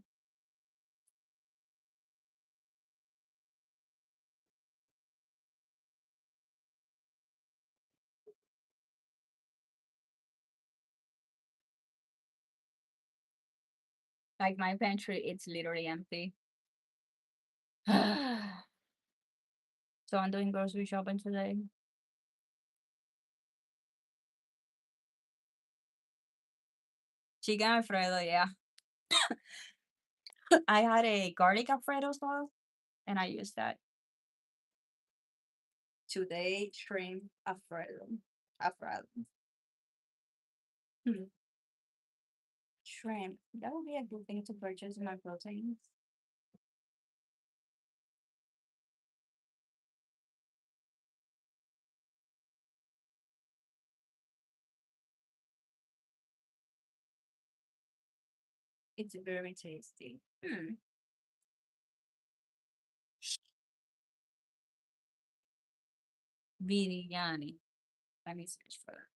Like my pantry, it's literally empty. So I'm doing grocery shopping today. Chicken Alfredo, yeah. I had a garlic Alfredo sauce and I used that. Today, shrimp Alfredo. Alfredo. Hmm. Shrimp. That would be a good thing to purchase in my proteins. It's very tasty. Hmm. Biryani. Let me search for that.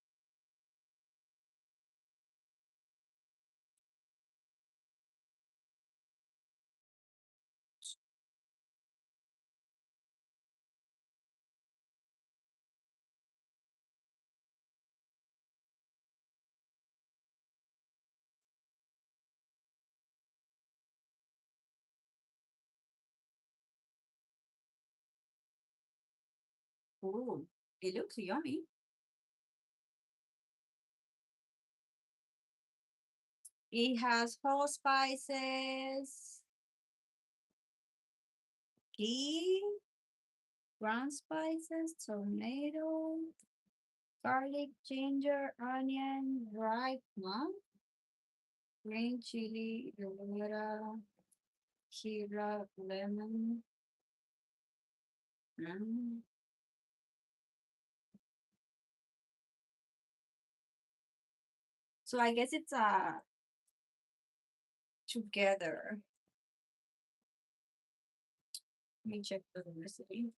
Ooh, it looks yummy. It has whole spices, ghee, ground spices, tomato, garlic, ginger, onion, dried plum, green chili, granada, Kira, lemon. Mm. So I guess it's together. Let me check the recipe.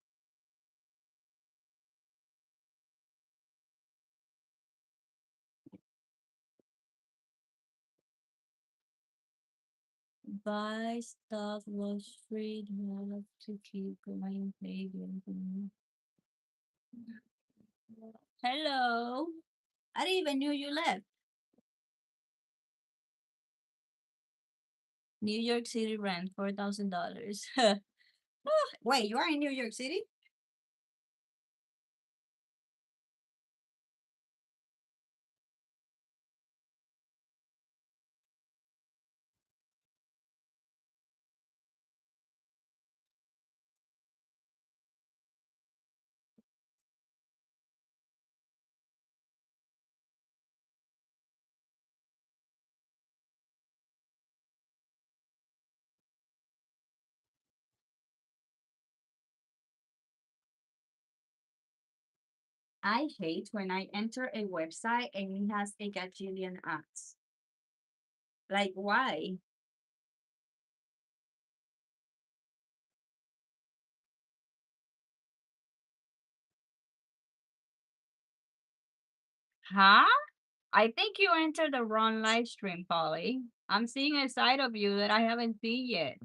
Buy stuff was free enough to keep going vegan. Hello. I didn't even knew you left. New York City rent $4,000. Wait, you are in New York City? I hate when I enter a website and it has a gajillion ads. Like, why? Huh? I think you entered the wrong live stream, Polly. I'm seeing a side of you that I haven't seen yet.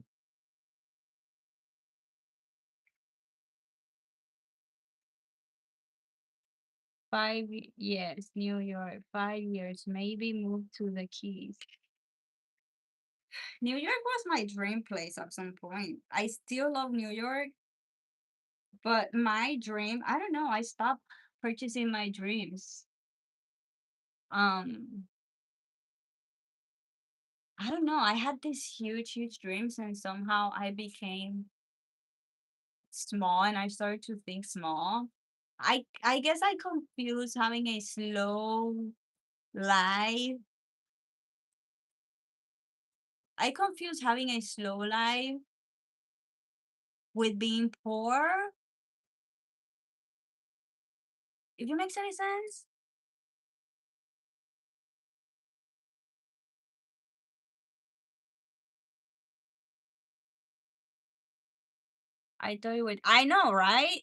5 years, New York, 5 years, maybe move to the Keys. New York was my dream place at some point. I still love New York, but my dream, I don't know, I stopped purchasing my dreams. Um, I don't know, I had these huge, huge dreams and somehow I became small and I started to think small. I guess I confuse having a slow life. I confuse having a slow life with being poor. If it makes any sense. I thought you would. I know, right?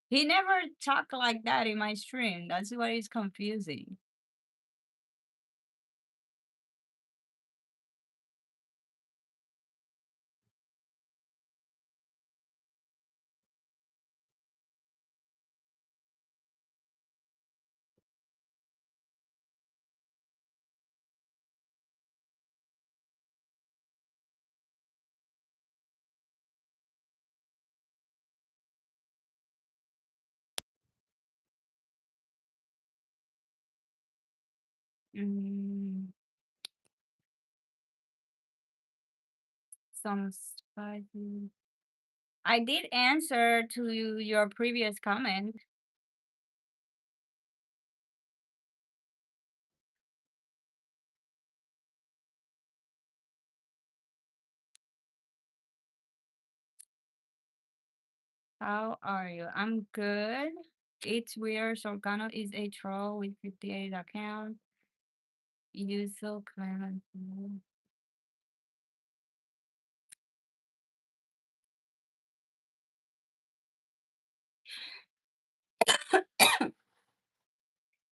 He never talked like that in my stream. That's why it's confusing. Mm, some spicy. I did answer to your previous comment. How are you? I'm good. It's weird. Sorgano is a troll with 58 accounts. You so clever.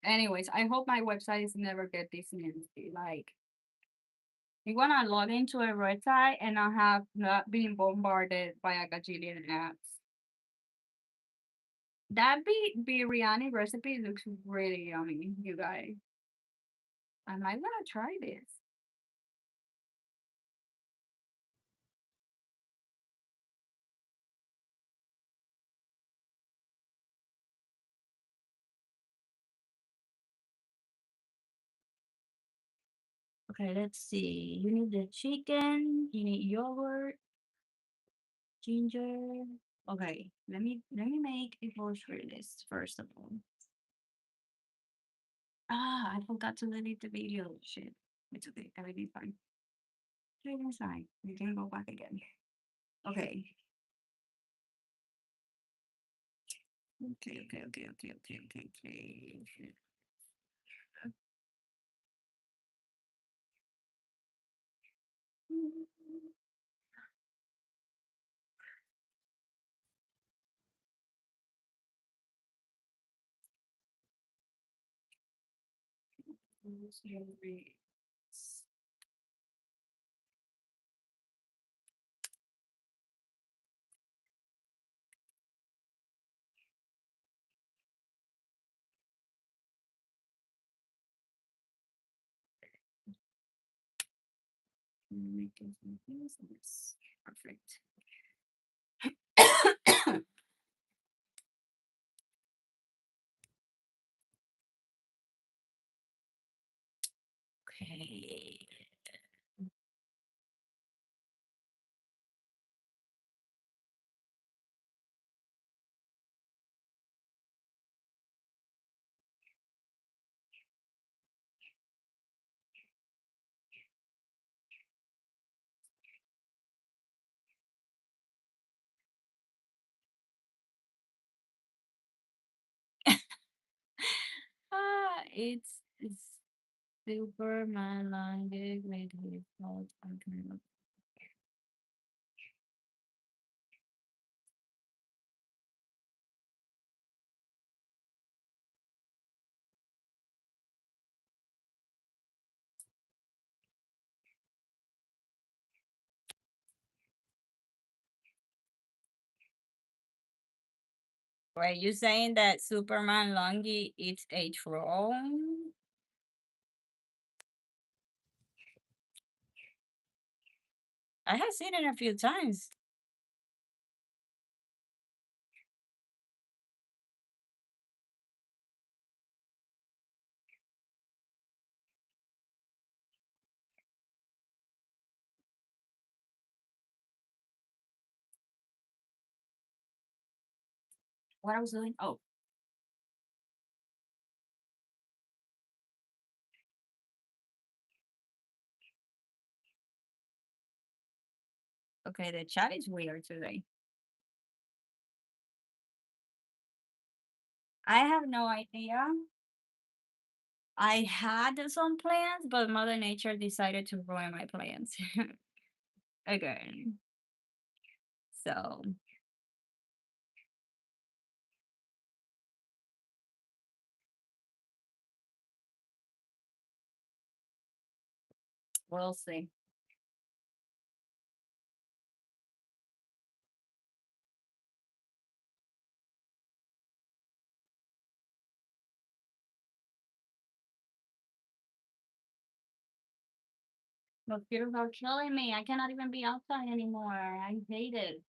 Anyways, I hope my website is never get this nasty. Like, you wanna log into a website and I have not been bombarded by a gajillion ads. That biryani recipe looks really yummy, you guys. I might wanna try this. Okay, let's see. You need the chicken, you need yogurt, ginger. Okay, let me make a grocery list first of all. Ah, I forgot to delete the video. Shit. It's okay. Everything's fine. Everything's fine. We can go back again. Okay. Okay. Make this perfect. Okay. It's Superman language with his thoughts and kind of. Wait, you saying that Superman Longi eats a troll? I have seen it a few times. What I was doing? Oh, okay. The chat is weird today. I have no idea. I had some plans, but Mother Nature decided to ruin my plans again. So we'll see. Mosquitoes are killing me. I cannot even be outside anymore. I hate it.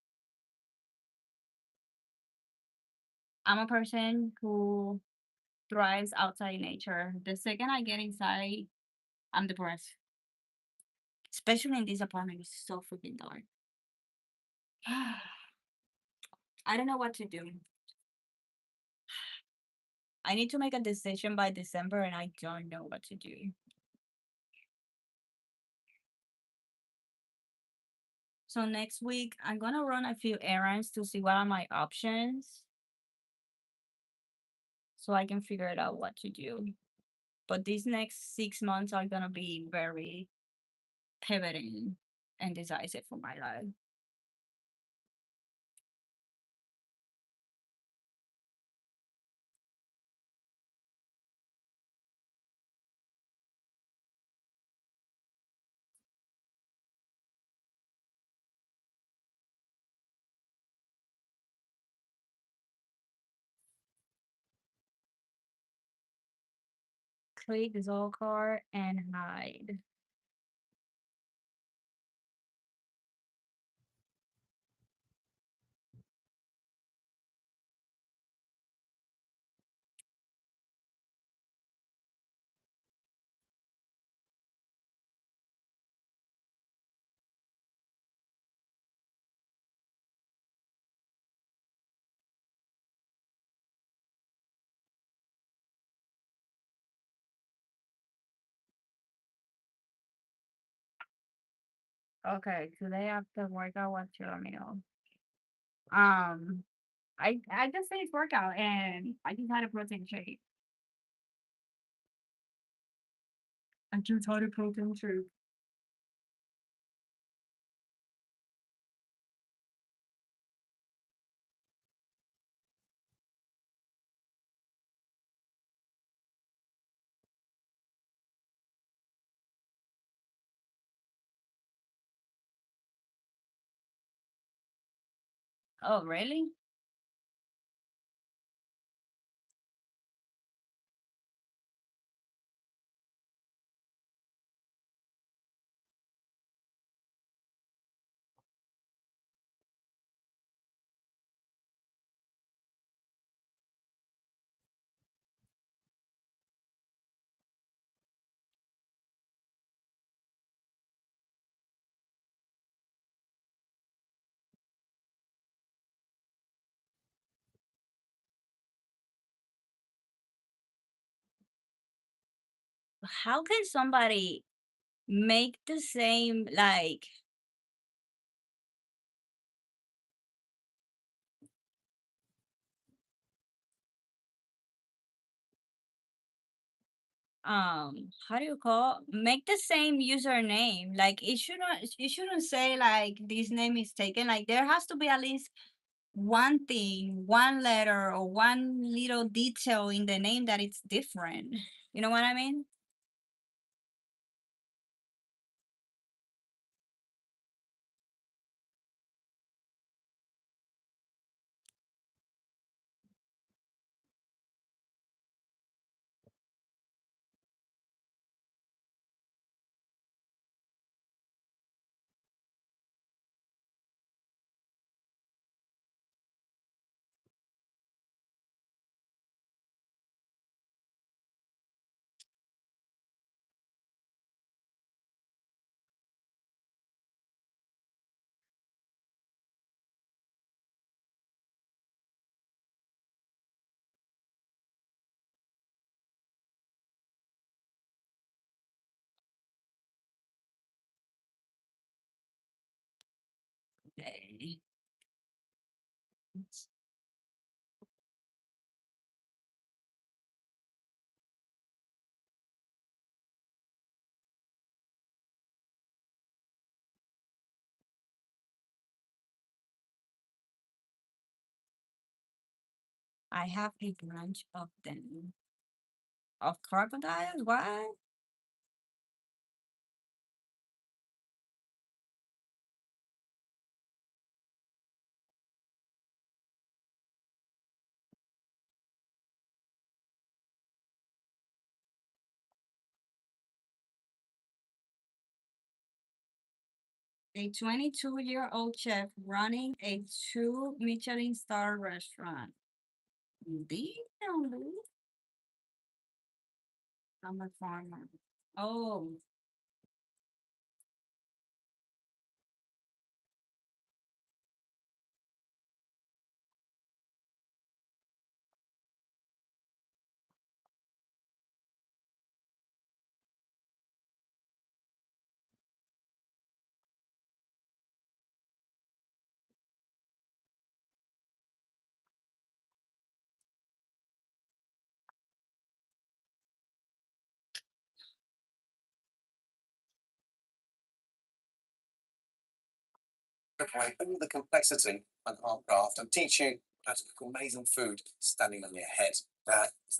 I'm a person who thrives outside nature. The second I get inside, I'm depressed. Especially in this apartment, it's so freaking dark. I don't know what to do. I need to make a decision by December and I don't know what to do. So next week, I'm gonna run a few errands to see what are my options so I can figure it out what to do. But these next 6 months are gonna be very pivoting and decisive for my life. Click Zolcar and hide. Okay, today after workout, what's your meal? Um, I just finished workout and I just had a protein shake. I just had a protein shake. Oh, really? How can somebody make the same like how do you call make the same username? Like it shouldn't say like this name is taken. Like there has to be at least one thing, one letter or one little detail in the name that it's different. You know what I mean? Okay. I have a branch of them. Of crocodiles? What? A 22-year-old chef running a two Michelin star restaurant. Damn, dude. I'm a farmer. Oh, Apply all the complexity and art craft and teach you how to cook amazing food standing on your head. It's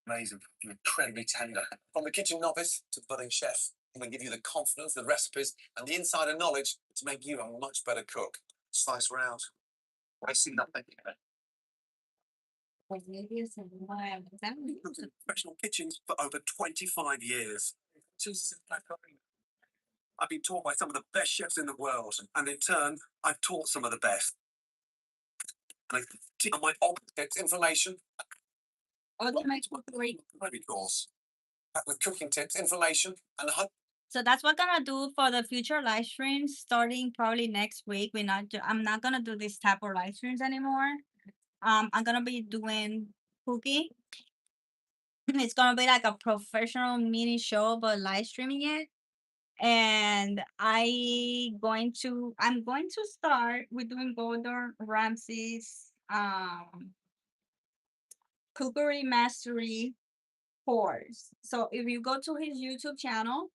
amazing, incredibly tender. From the kitchen novice to budding chef, I'm going to give you the confidence, the recipes, and the insider knowledge to make you a much better cook. Slice round, wasting nothing. Pues maybe it's a while. Cooked in professional kitchens for over 25 years. Jesus, I've been taught by some of the best chefs in the world, and in turn, I've taught some of the best. And I teach my objects information. Ultimate cookery. Maybe course with cooking tips, information, and So that's what I'm gonna do for the future live streams starting probably next week. I'm not gonna do this type of live streams anymore. I'm gonna be doing cooking. It's gonna be like a professional mini show, but live streaming it. And I'm going to start with doing Gordon Ramsay's cookery mastery course. So if you go to his YouTube channel,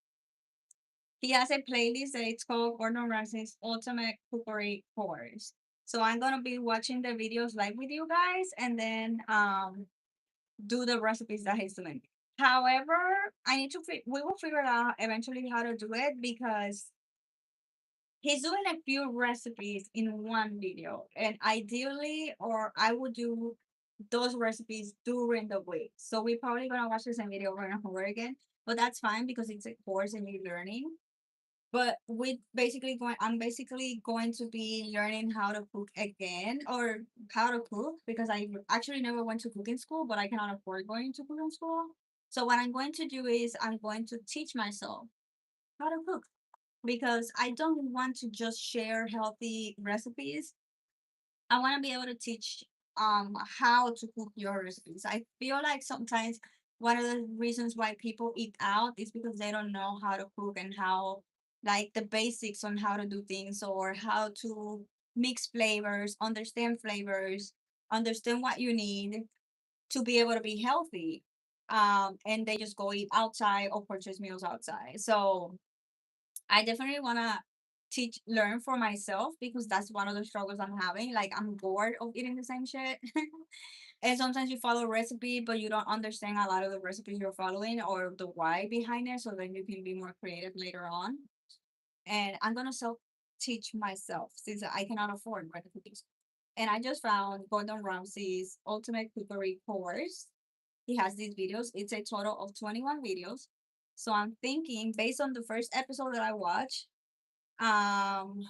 he has a playlist that it's called Gordon Ramsay's Ultimate Cookery Course. So I'm gonna be watching the videos live with you guys, and then do the recipes that he's doing. However, we will figure out eventually how to do it because he's doing a few recipes in one video, and ideally, or I would do those recipes during the week. So we're probably gonna watch the same video over and over again, but that's fine because it's a course and you're learning. But I'm basically going to be learning how to cook again, or how to cook, because I actually never went to cooking school, but I cannot afford going to cooking school. So what I'm going to do is I'm going to teach myself how to cook, because I don't want to just share healthy recipes. I want to be able to teach how to cook your recipes. I feel like sometimes one of the reasons why people eat out is because they don't know how to cook, and how, like, the basics on how to do things, or how to mix flavors, understand what you need to be able to be healthy. And they just go eat outside or purchase meals outside. So I definitely want to learn for myself, because that's one of the struggles I'm having. Like, I'm bored of eating the same shit. And sometimes you follow a recipe, but you don't understand a lot of the recipes you're following, or the why behind it. So then you can be more creative later on. And I'm going to self teach myself, since I cannot afford recipes. And I just found Gordon Ramsay's Ultimate Cookery Course. He has these videos. It's a total of 21 videos. So I'm thinking, based on the first episode that I watched, um,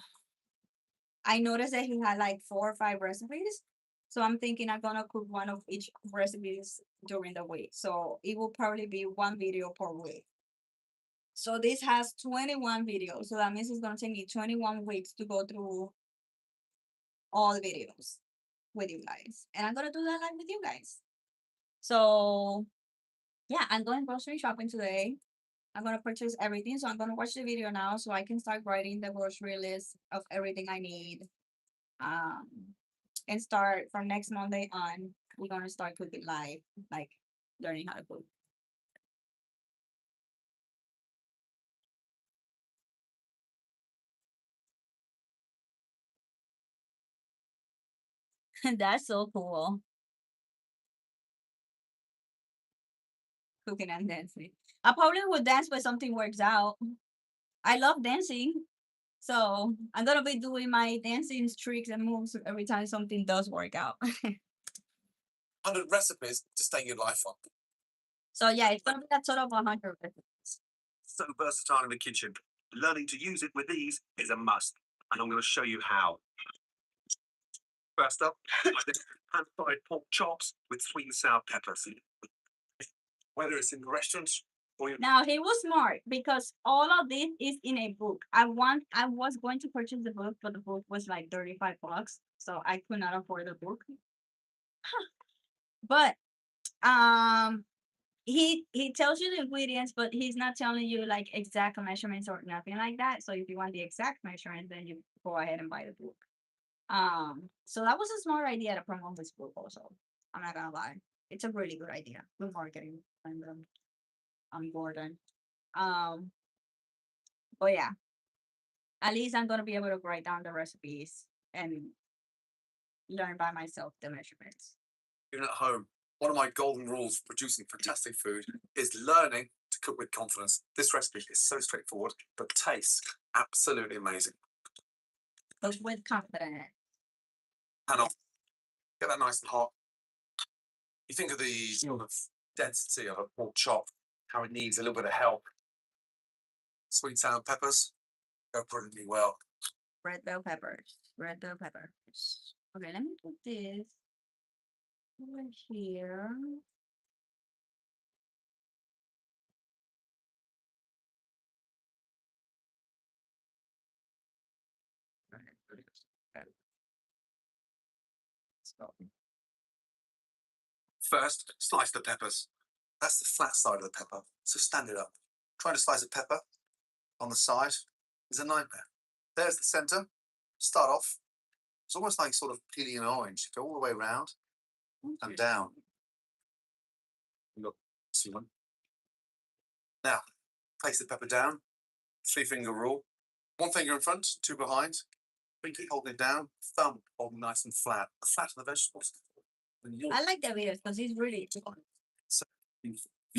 I noticed that he had like 4 or 5 recipes. So I'm thinking I'm gonna cook one of each recipes during the week. So it will probably be one video per week. So this has 21 videos. So that means it's gonna take me 21 weeks to go through all the videos with you guys. And I'm gonna do that live with you guys. So yeah, I'm going grocery shopping today. I'm gonna purchase everything. So I'm gonna watch the video now so I can start writing the grocery list of everything I need. Um, and start from next Monday on. We're gonna start cooking live, like learning how to cook. That's so cool. Cooking and dancing. I probably would dance, but something works out. I love dancing. So I'm gonna be doing my dancing tricks and moves every time something does work out. 100 recipes to stay your life on. So yeah, it's gonna be a total of 100 recipes. So versatile in the kitchen. Learning to use it with ease is a must, and I'm going to show you how. First up, I did pan-fried pork chops with sweet and sour peppers. Whether it's in restaurants or you. Now he was smart, because all of this is in a book. I was going to purchase the book, but the book was like 35 bucks, so I could not afford the book. But um he tells you the ingredients, but he's not telling you like exact measurements or nothing like that. So if you want the exact measurements, then you go ahead and buy the book. So that was a smart idea to promote this book also. I'm not gonna lie. It's a really good idea. Good marketing, and I'm Gordon. Um, but yeah, at least I'm gonna be able to write down the recipes and learn by myself the measurements. Even at home, one of my golden rules for producing fantastic food is learning to cook with confidence. This recipe is so straightforward, but tastes absolutely amazing. But with confidence. And I'll get that nice and hot. You think of the sort of density of a pork chop, how it needs a little bit of help. Sweet sour peppers go brilliantly well. Red bell peppers. Red bell peppers. Okay, let me put this over here. Let's go. First, slice the peppers. That's the flat side of the pepper, so stand it up. Try to slice a pepper on the side is a nightmare. There's the center. Start off. It's almost like sort of peeling an orange. Go all the way around and down. Look, see one. Now, place the pepper down. 3-finger rule. 1 finger in front, 2 behind. Pinky holding it down. Thumb holding nice and flat. Flat on the vegetables. I like the videos because it's really. So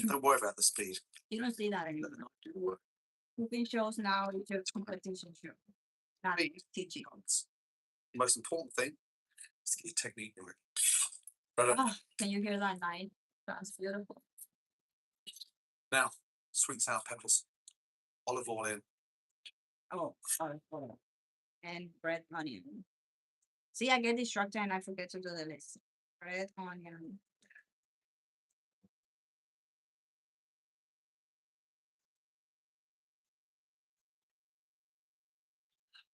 don't worry about the speed. You don't see that anymore. Cooking shows now is just competition show, not teaching. The most important thing is to get your technique right. Right up. Oh, can you hear that night? That's beautiful. Now, sweet sour peppers, olive oil in. Oh, sorry. And red onion. See, I get distracted and I forget to do the list. Red onion.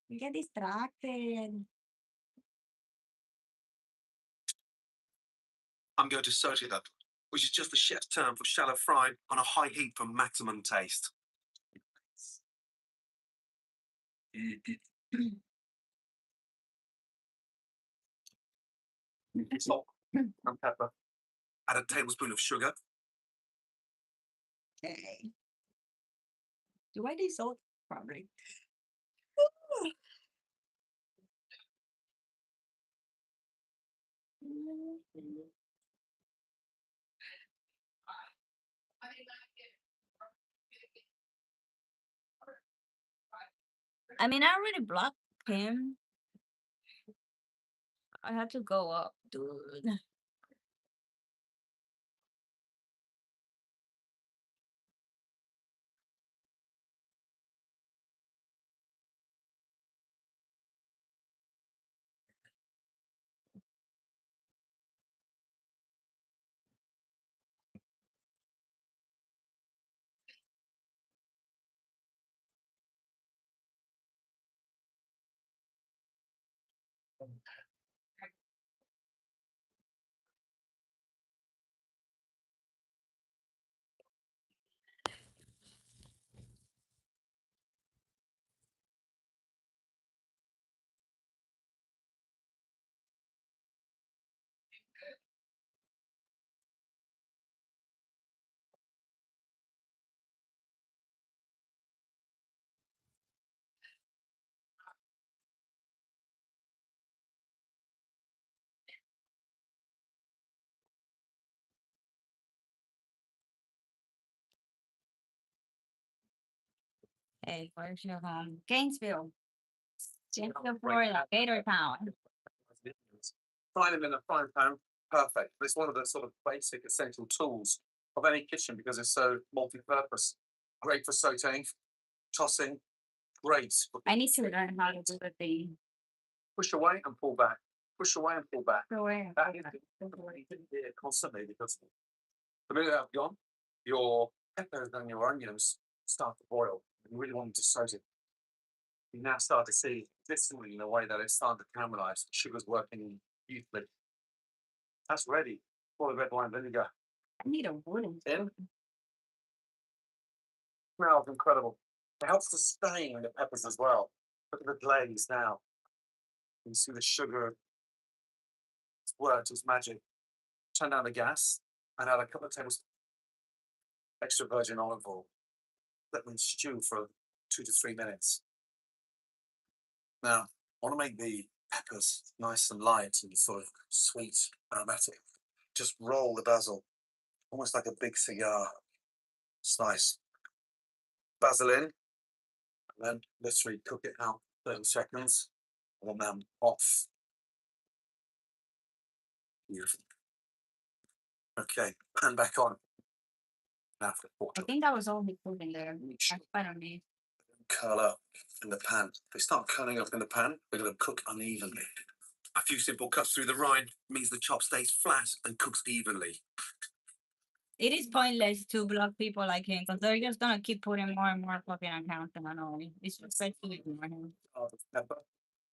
You get distracted. I'm going to saute that, which is just the chef's term for shallow fry on a high heat for maximum taste. Salt and pepper. Add a tablespoon of sugar. Okay. Do I do salt? Probably. I mean, I already blocked him. I had to go up, dude. Hey, where's your home? Gainesville. Gainesville, Florida. Gator Town. Fry them in a frying pan, perfect. But it's one of the sort of basic essential tools of any kitchen because it's so multi-purpose. Great for sauteing, tossing, great. I need to learn how to do the thing. Push away and pull back. Push away and pull back. Go away. That is the constantly because the minute that's gone, your peppers and your onions start to boil. You really want them to saute. You now start to see distantly in the way that it's starting to caramelize. Sugar's working beautifully. That's ready for the red wine vinegar. I need a wooden. In. Smells incredible. It helps to stain the peppers as well. Look at the glaze now. You see the sugar. It's worked. It's magic. Turn down the gas and add a couple of tablespoons extra virgin olive oil. Let them stew for 2 to 3 minutes. Now, I want to make the peppers nice and light and sort of sweet, aromatic. Just roll the basil, almost like a big cigar. Slice basil in, and then literally cook it out 30 seconds, and then off. Beautiful. Okay, pan back on. Now for the I pork. think that was all he put in there. I don't need. Curl up in the pan. If they start curling up in the pan, they're going to cook unevenly. A few simple cuts through the rind means the chop stays flat and cooks evenly. It is pointless to block people like him because they're just gonna keep putting more and more fucking accounts and on. It's just like to ignore him. Pepper.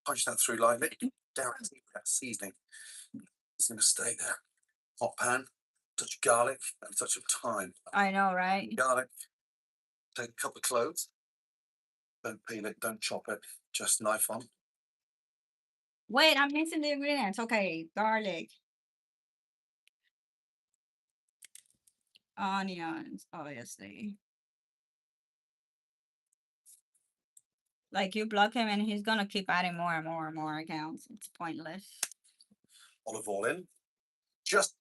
Punch that through lightly. Down to that seasoning. It's going to stay there. Hot pan. Touch of garlic and a touch of thyme. I know, right? Garlic. Take a couple of cloves. Don't peel it, don't chop it, just knife on. Wait, I'm missing the ingredients. Okay, garlic, onions, obviously. Like you block him and he's gonna keep adding more and more and more accounts. It's pointless. Olive oil in. Just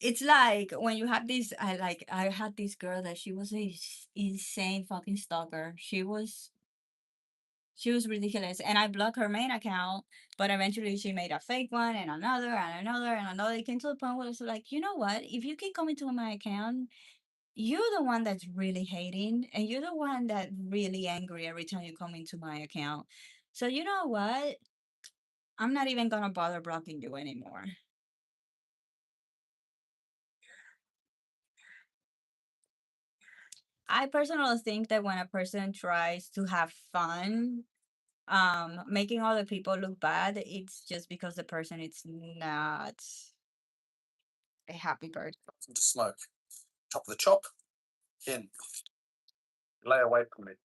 It's like when you have this. I had this girl that she was a insane fucking stalker. She was ridiculous, and I blocked her main account. But eventually, she made a fake one, and another, and another, and another. It came to the point where it's like, you know what? If you keep coming to my account, you're the one that's really hating, and you're the one that really angry every time you come into my account. So you know what? I'm not even gonna bother blocking you anymore. I personally think that when a person tries to have fun, making other people look bad, it's just because the person is not a happy person. to smoke. Top of the chop. In. Lay away from it.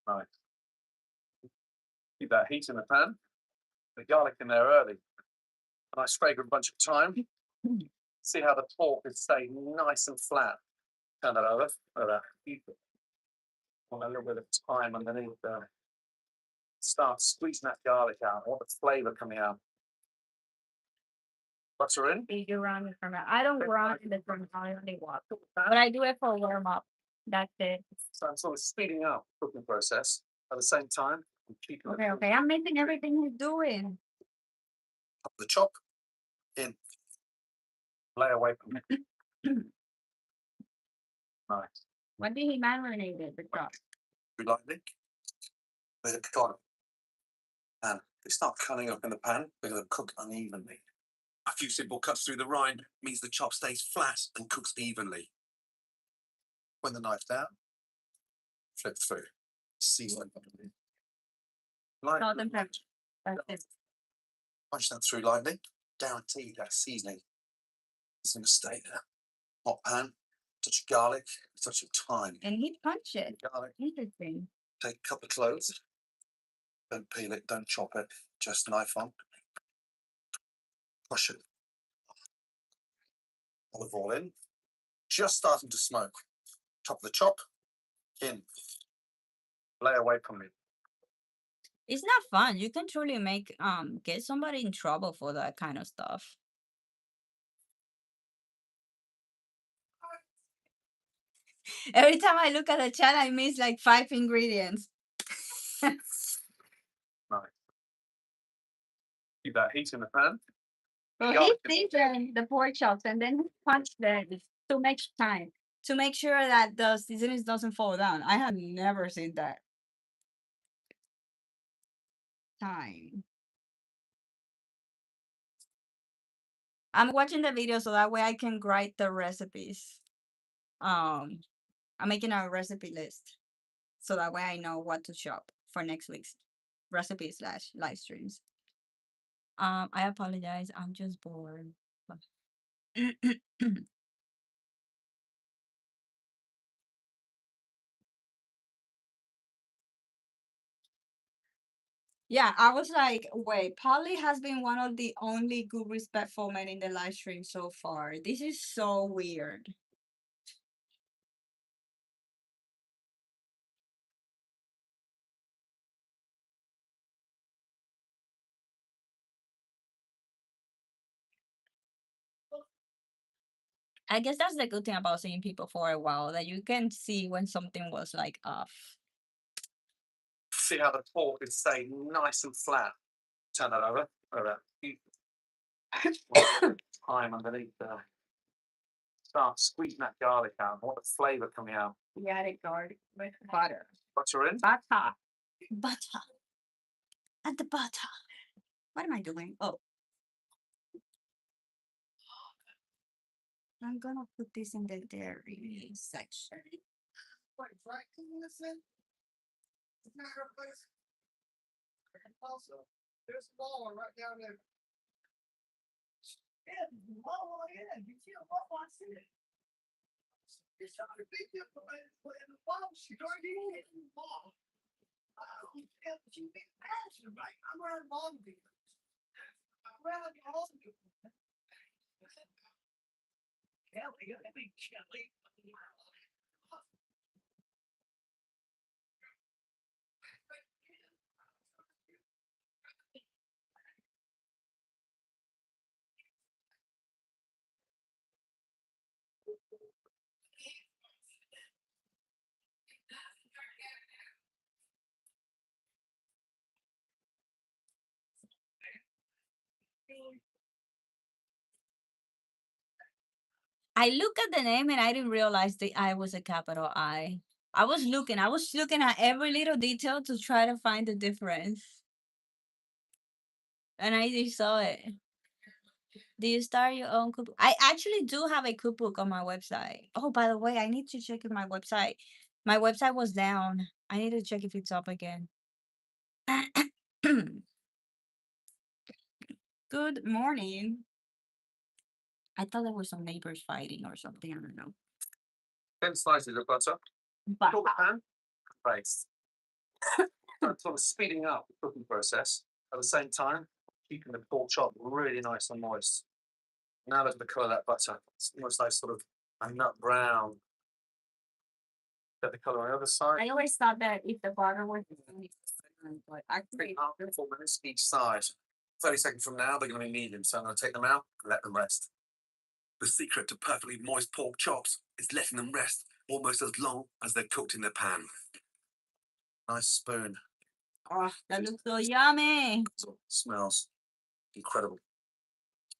Nice. Keep that heat in the pan. The garlic in there early. A nice fragrant bunch of thyme. See how the pork is staying nice and flat. Turn that over. Look at that. Want a little bit of thyme underneath there. Start squeezing that garlic out. I want the flavour coming out. Butter in. You run it from it. I don't run in the from I only walk. But I do it for warm up. That's it. So I'm sort of speeding up the cooking process at the same time. I'm keeping Okay, okay. I'm missing everything he's doing. Up the chop. In. Lay away from it. Nice. When did he marinate it? The chop. We lightly. Let it cook on. And they start curling up in the pan. They're going to cook unevenly. A few simple cuts through the rind means the chop stays flat and cooks evenly. When the knife's down, flip through. Season. Salt and pepper. That's it. Punch that through lightly. Guarantee that seasoning is going to stay there. Hot pan, touch of garlic, touch of thyme. And he punched it. Garlic. Interesting. Take a couple of cloves. Don't peel it, don't chop it, just knife on. Push it. Olive oil in. Just starting to smoke. Top of the chop. In. Lay away from it. It's not fun. You can truly get somebody in trouble for that kind of stuff. Every time I look at the chat, I miss like 5 ingredients. Nice. Keep that heat in the pan. So Garlic. he seasoned the pork chops and then he punched them too much time. To make sure that the seasoning doesn't fall down. I have never seen that. Time. I'm watching the video so that way I can write the recipes. I'm making a recipe list so that way I know what to shop for next week's recipe / live streams. I apologize. I'm just bored. Yeah, I was like, wait, Polly has been one of the only good, respectful men in the live stream so far. This is so weird. I guess that's the good thing about seeing people for a while, that you can see when something was like off. See how the pork is staying nice and flat. Turn that over. Look at that. Thyme underneath there. Start squeezing that garlic out. I want the flavour coming out. You added garlic with butter. Butter in. Butter. Butter. At the butter. What am I doing? Oh. I'm gonna put this in the dairy section. Wait, right? Listen. It's not her place. Also, there's a ball right down there. Yeah, ball in. You see a ball, I see it. I look at the name and I didn't realize the I was a capital I. I was looking at every little detail to try to find the difference. And I just saw it. Do you start your own cookbook? I actually do have a cookbook on my website. Oh, by the way, I need to check if my website. My website was down. I need to check if it's up again. Good morning. I thought there were some neighbors fighting or something. I don't know. 10 slices of butter. Cook pan. Base. Sort of speeding up the cooking process at the same time, keeping the pork chop really nice and moist. Now look at the colour of that butter. It's almost like sort of a nut brown. Get the colour on the other side. I always thought that if the butter was, but actually, 4 minutes each side. 30 seconds from now, they're going to be medium, so I'm going to take them out and let them rest. The secret to perfectly moist pork chops is letting them rest almost as long as they're cooked in the pan. Nice spoon. Oh, that looks so yummy. Smells incredible.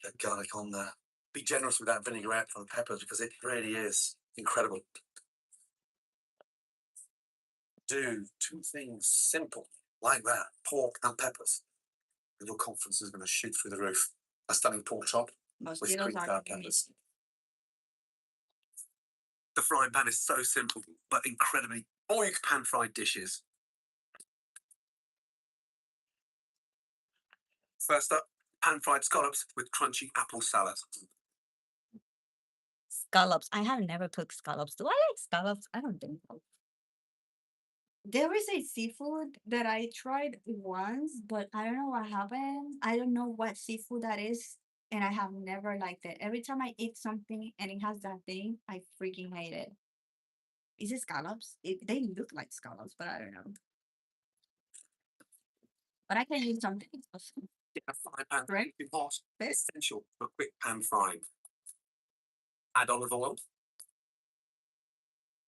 Get garlic on there. Be generous with that vinaigrette and peppers because it really is incredible. Do 2 things simple like that, pork and peppers, and your confidence is going to shoot through the roof. A stunning pork chop with Mosquitoes cream are sour peppers. The frying pan is so simple, but incredibly or you can pan fried dishes. First up, pan fried scallops with crunchy apple salad. Scallops. I have never cooked scallops. Do I like scallops? I don't think so. There is a seafood that I tried once, but I don't know what happened. I don't know what seafood that is, and I have never liked it. Every time I eat something and it has that thing, I freaking hate it. Is it scallops? They look like scallops, but I don't know. But I can use something else. Get a frying pan Right. hot. Essential for quick pan frying. Add olive oil.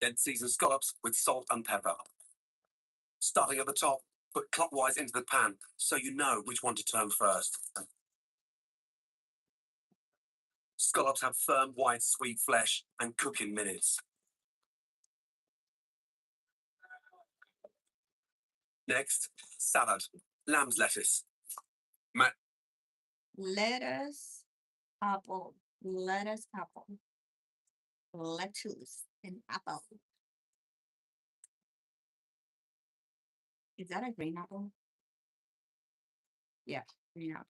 Then season scallops with salt and pepper. Starting at the top, put clockwise into the pan so you know which one to turn first. Scallops have firm, white, sweet flesh and cook in minutes. Next, salad, lamb's lettuce. Lettuce, apple, lettuce, apple, lettuce, and apple. Is that a green apple? Yeah, green apple.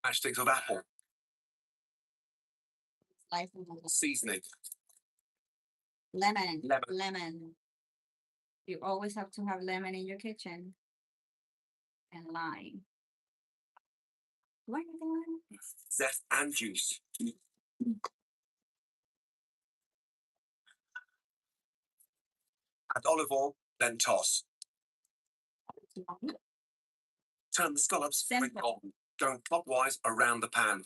Mashed sticks of apple. Slice of lemon. Seasoning. Lemon. Lemon. Lemon. You always have to have lemon in your kitchen. And lime. Do I need the lime? Zest and juice. Add olive oil, then toss. Turn the scallops quick on, going clockwise around the pan.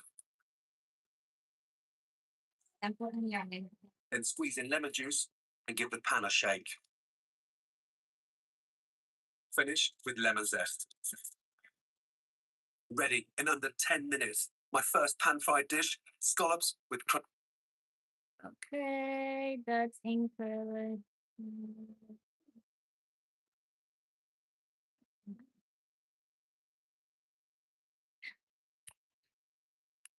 And put in the onion. Then squeeze in lemon juice and give the pan a shake. Finish with lemon zest. Ready in under 10 minutes. My first pan-fried dish, scallops with okay, that's incredible.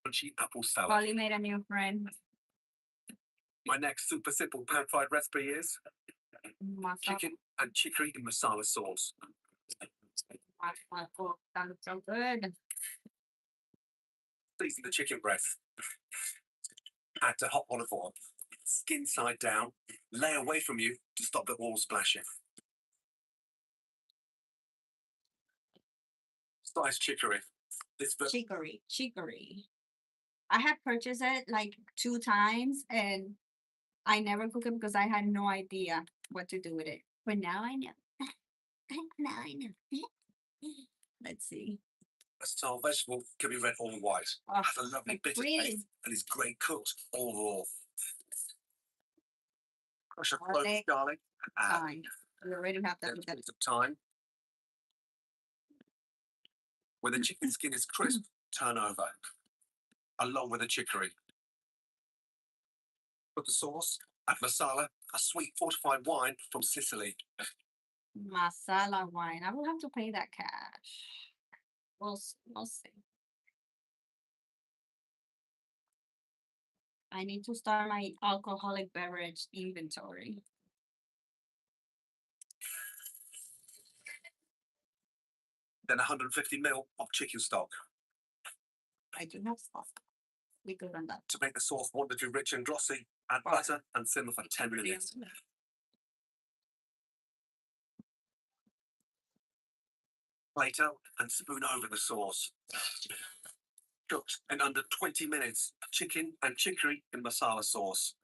crunchy apple salad. Polly made a new friend. My next super simple pan-fried recipe is chicken and chicory in masala sauce. That looks so good. Season the chicken breast. Add to hot olive oil. Skin side down. Lay away from you to stop the oil splashing. Sliced chicory. Chicory. I have purchased it like 2 times and I never cook it because I had no idea what to do with it. But now I know. Now I know. Let's see. Versatile vegetable can be red or white. Oh, Has a lovely like bitter really? taste and is great cooked or raw. Crush a Garlic. clove of garlic. Add. Fine. We already have that. 10 minutes of time. When the chicken skin is crisp, turn over, along with the chicory. Put the sauce, add masala, a sweet fortified wine from Sicily. Masala wine. I will have to pay that cash. We'll see. I need to start my alcoholic beverage inventory. Then 150 ml of chicken stock. I do have stuff. We good on that. To make the sauce wonderfully rich and glossy, add Right. butter and simmer for 10 minutes. Plate out and spoon over the sauce. Cooked in under 20 minutes, chicken and chicory in masala sauce.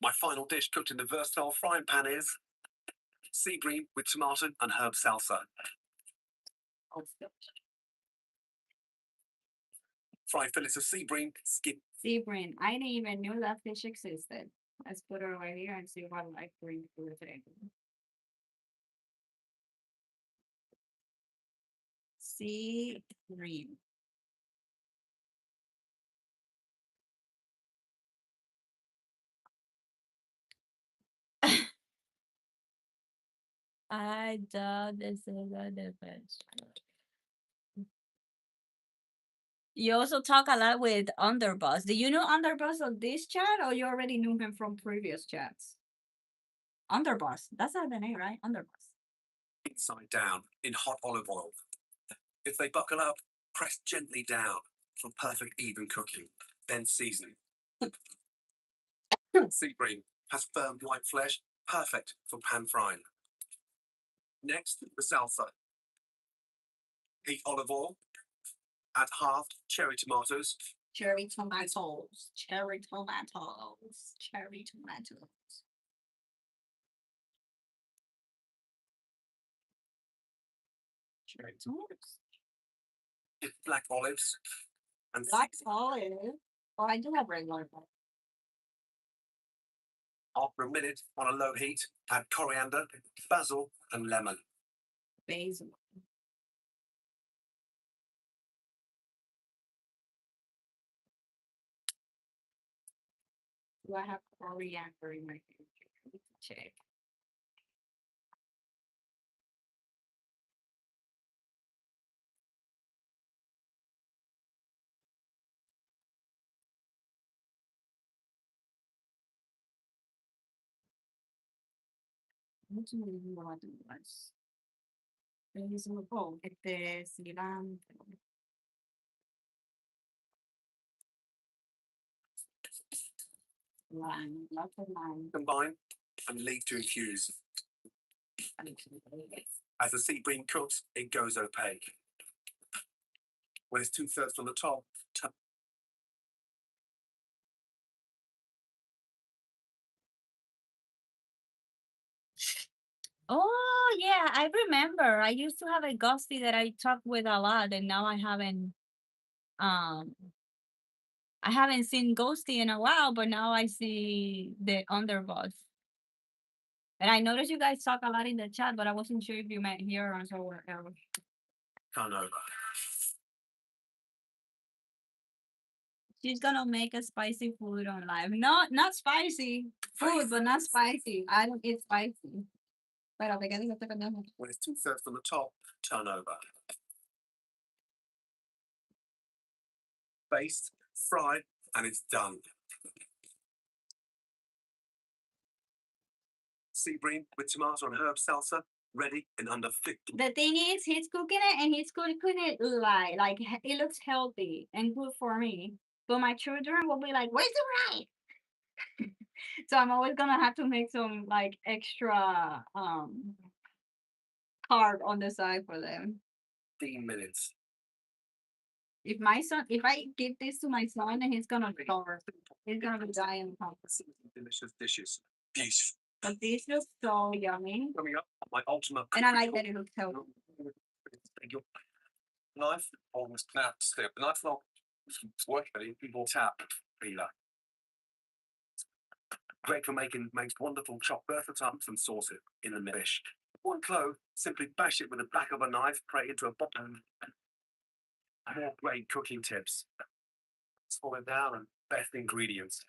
My final dish cooked in the versatile frying pan is sea green with tomato and herb salsa. Fry fillets of sea green, skin. Sea green. I didn't even knew that fish existed. Let's put it right here and see what I bring to the table. Sea green. I doubt this is a difference. You also talk a lot with Underboss. Do you know Underboss on this chat or you already knew him from previous chats? Underboss. That's not the name, right? Underboss. Inside down in hot olive oil. If they buckle up, press gently down for perfect even cooking. Then season. Sea green has firm white flesh, perfect for pan frying. Next, the salsa. Heat olive oil. Add halved cherry tomatoes. Cherry tomatoes. Cherry tomatoes. Cherry tomatoes. Cherry tomatoes. Black olives. And Black olive. Oh, I do have regular olive. after a minute on a low heat, add coriander, basil, and lemon. Basil. Do I have coriander in my food? Check. Mucho me digo a tu más. Basil. Oh, cilantro. Lime. Lots of lime. Combine and leave to infuse. As the sea green cooks, it goes opaque. When it's 2/3 from the top, Oh yeah, I remember. I used to have a ghostie that I talked with a lot, and now um I haven't seen Ghosty in a while, but now I see the underboss. And I noticed you guys talk a lot in the chat, but I wasn't sure if you meant here or somewhere else. turn over. She's gonna make a spicy food on live. Not spicy. Food, but not spicy. I don't eat spicy. Pero ¿de qué dijo este pendejo? When it's 2/3 from the top, turn over. Baste, fry, and it's done. Sea green with tomato and herb salsa ready in under 50. The thing is, he's cooking it and he's cooking it like it looks healthy and good for me. But my children will be like, "Where's the rice?" So I'm always gonna have to make some like extra carb on the side for them. 15 minutes. If I give this to my son, he's gonna starve. He's gonna be dying of hunger. Delicious dishes. Beautiful. But this looks so yummy, Coming up, my ultimate. and I like that it looks healthy. Take your knife, almost now still. The knife not working. People tap peeler. Great for makes wonderful chopped bertha and sauce it in the dish. One clove, simply bash it with the back of a knife, put it into a bottom. More great cooking tips. Swallow down and best ingredients.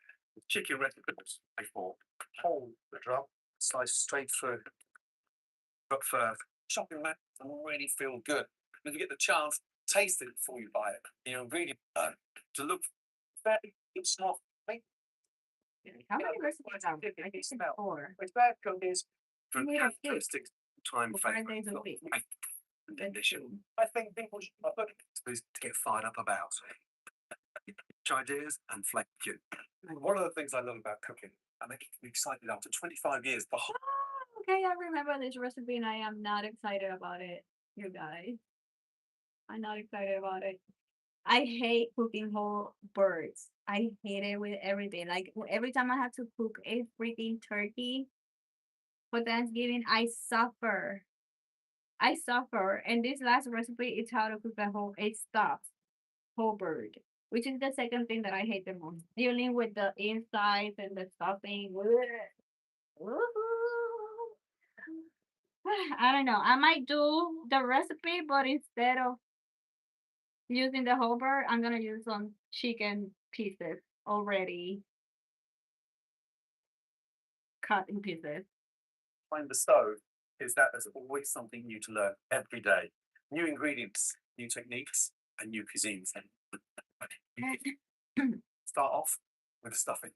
Chicken recipes before. Hold the drum, slice straight through. But first, shopping that really feel good. And if you get the chance, taste it before you buy it. The ingredient to look very small. How many recipes are there? I think about 4. It's bad cookies. For We have 6 characteristic time for 5 flavor. days a week. Condition. I think people should to get fired up about. Ideas and flaking. One of the things I love about cooking, and it keeps me excited after 25 years. The whole Okay, I remember this recipe and I am not excited about it, you guys. I'm not excited about it. I hate cooking whole birds. I hate it with everything. Like every time I have to cook a freaking turkey for Thanksgiving, I suffer. I suffer. And this last recipe is how to cook a stuffed whole bird, which is the second thing that I hate the most. Dealing with the insides and the stuffing. Woohoo. I don't know. I might do the recipe, but instead of using the whole bird, I'm gonna use some chicken pieces already cut in pieces. Find the stove is that there's always something new to learn every day. New ingredients, new techniques, and new cuisines. Start off with the stuffing.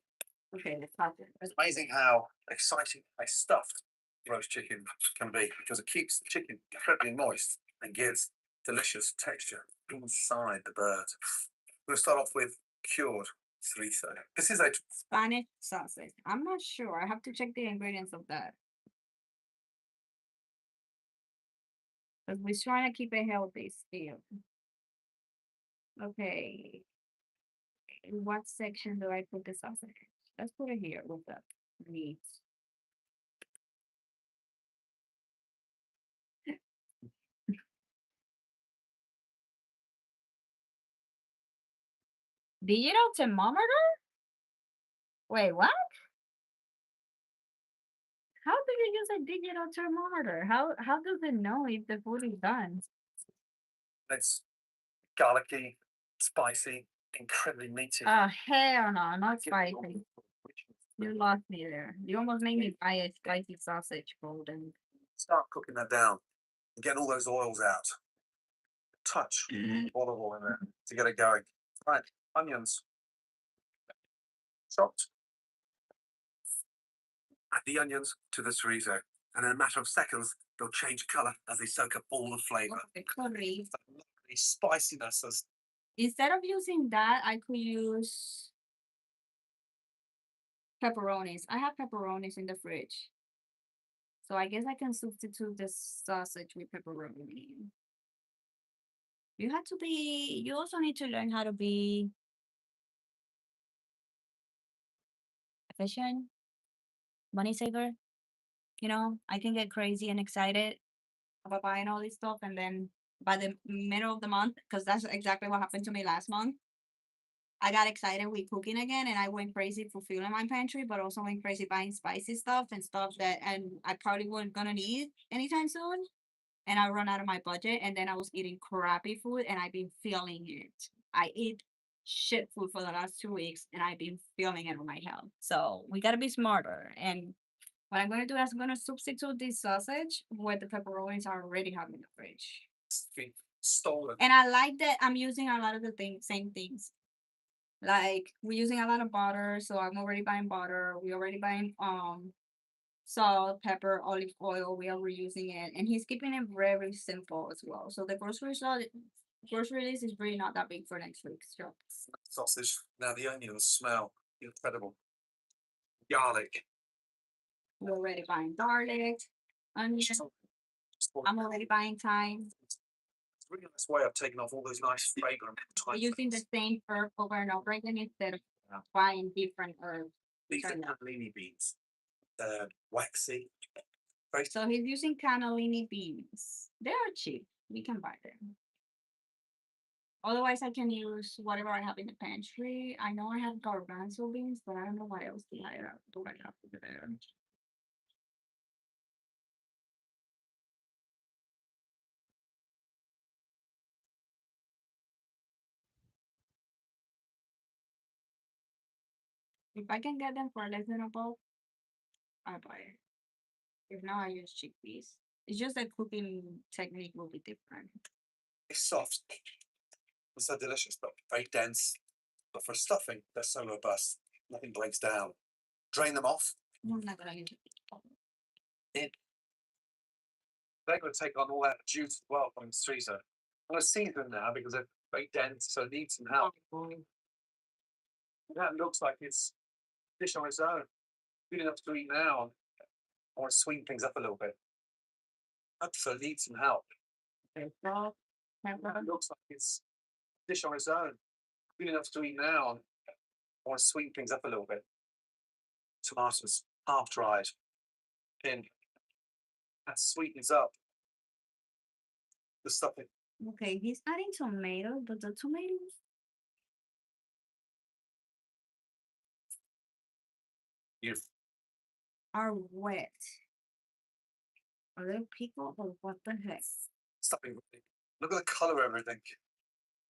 Okay, let's start it. It's amazing how exciting a stuffed roast chicken can be because it keeps the chicken incredibly moist and gives delicious texture inside the bird. We'll start off with cured chorizo. This is a Spanish sausage. I'm not sure. I have to check the ingredients of that. Because we're trying to keep it healthy still. Okay. In what section do I put the sausage? Let's put it here with the meat. Digital thermometer? Wait, what? How do you use a digital thermometer? How does it know if the food is done? it's garlicky, spicy, incredibly meaty. Hell no, not spicy. You lost me there. You almost made me buy a spicy sausage golden. Start cooking that down and getting all those oils out. Touch olive oil in there to get it going. Right, onions chopped. Add the onions to the chorizo, and in a matter of seconds, they'll change colour as they soak up all the flavour. The curry. The lovely spiciness. Instead of using that, I could use pepperonis. I have pepperonis in the fridge. So I guess I can substitute the sausage with pepperoni. You also need to learn how to be efficient, money saver. I can get crazy and excited about buying all this stuff. And then by the middle of the month, because that's exactly what happened to me last month, I got excited with cooking again and I went crazy fulfilling my pantry, but also went crazy buying spicy stuff and stuff that and I probably wasn't gonna need anytime soon. And I run out of my budget and then I was eating crappy food and I've been feeling it. I eat shit food for the last 2 weeks and I've been feeling it on my health. So we gotta be smarter. And what I'm gonna do is I'm gonna substitute this sausage with the pepperonis I already have in the fridge. Stolen. And I like that I'm using a lot of the same things. Like we're using a lot of butter, so I'm already buying butter. We're already buying salt, pepper, olive oil. We are reusing it, and he's keeping it very simple as well. So the grocery list is really not that big for next week. So Sausage. Now the onions smell incredible. Garlic. we're already buying garlic, onion. I'm already buying thyme. It's a really nice way of taking off all those nice fragrant We're thyme using the things. same herb over and over again instead of Yeah. buying different herbs. These are cannellini beans. They're waxy. Very So he's using cannellini beans. They are cheap. We can buy them. Otherwise, I can use whatever I have in the pantry. I know I have garbanzo beans, but I don't know what else do I have over there. If I can get them for less than a buck, I buy it. If not, I use chickpeas. It's just the cooking technique will be different. soft. They're so delicious, but very dense. But for stuffing, they're so robust. Nothing breaks down. Drain them off. I'm not gonna use it. They're going to take on all that juice as well from the freezer. I'm going to season them now because they're very dense, so it needs some help. That looks like it's a dish on its own. Good enough to eat now. I want to sweeten things up a little bit. So it needs some help. Pepper, pepper. It looks like it's a dish on its own. Good enough to eat now. I want to sweeten things up a little bit. Tomatoes, half dried. In. That sweetens up the stuffing. Okay, he's adding tomatoes, but the tomatoes You are wet. Are they pickled or what the heck? stuffing. Look at the color of everything.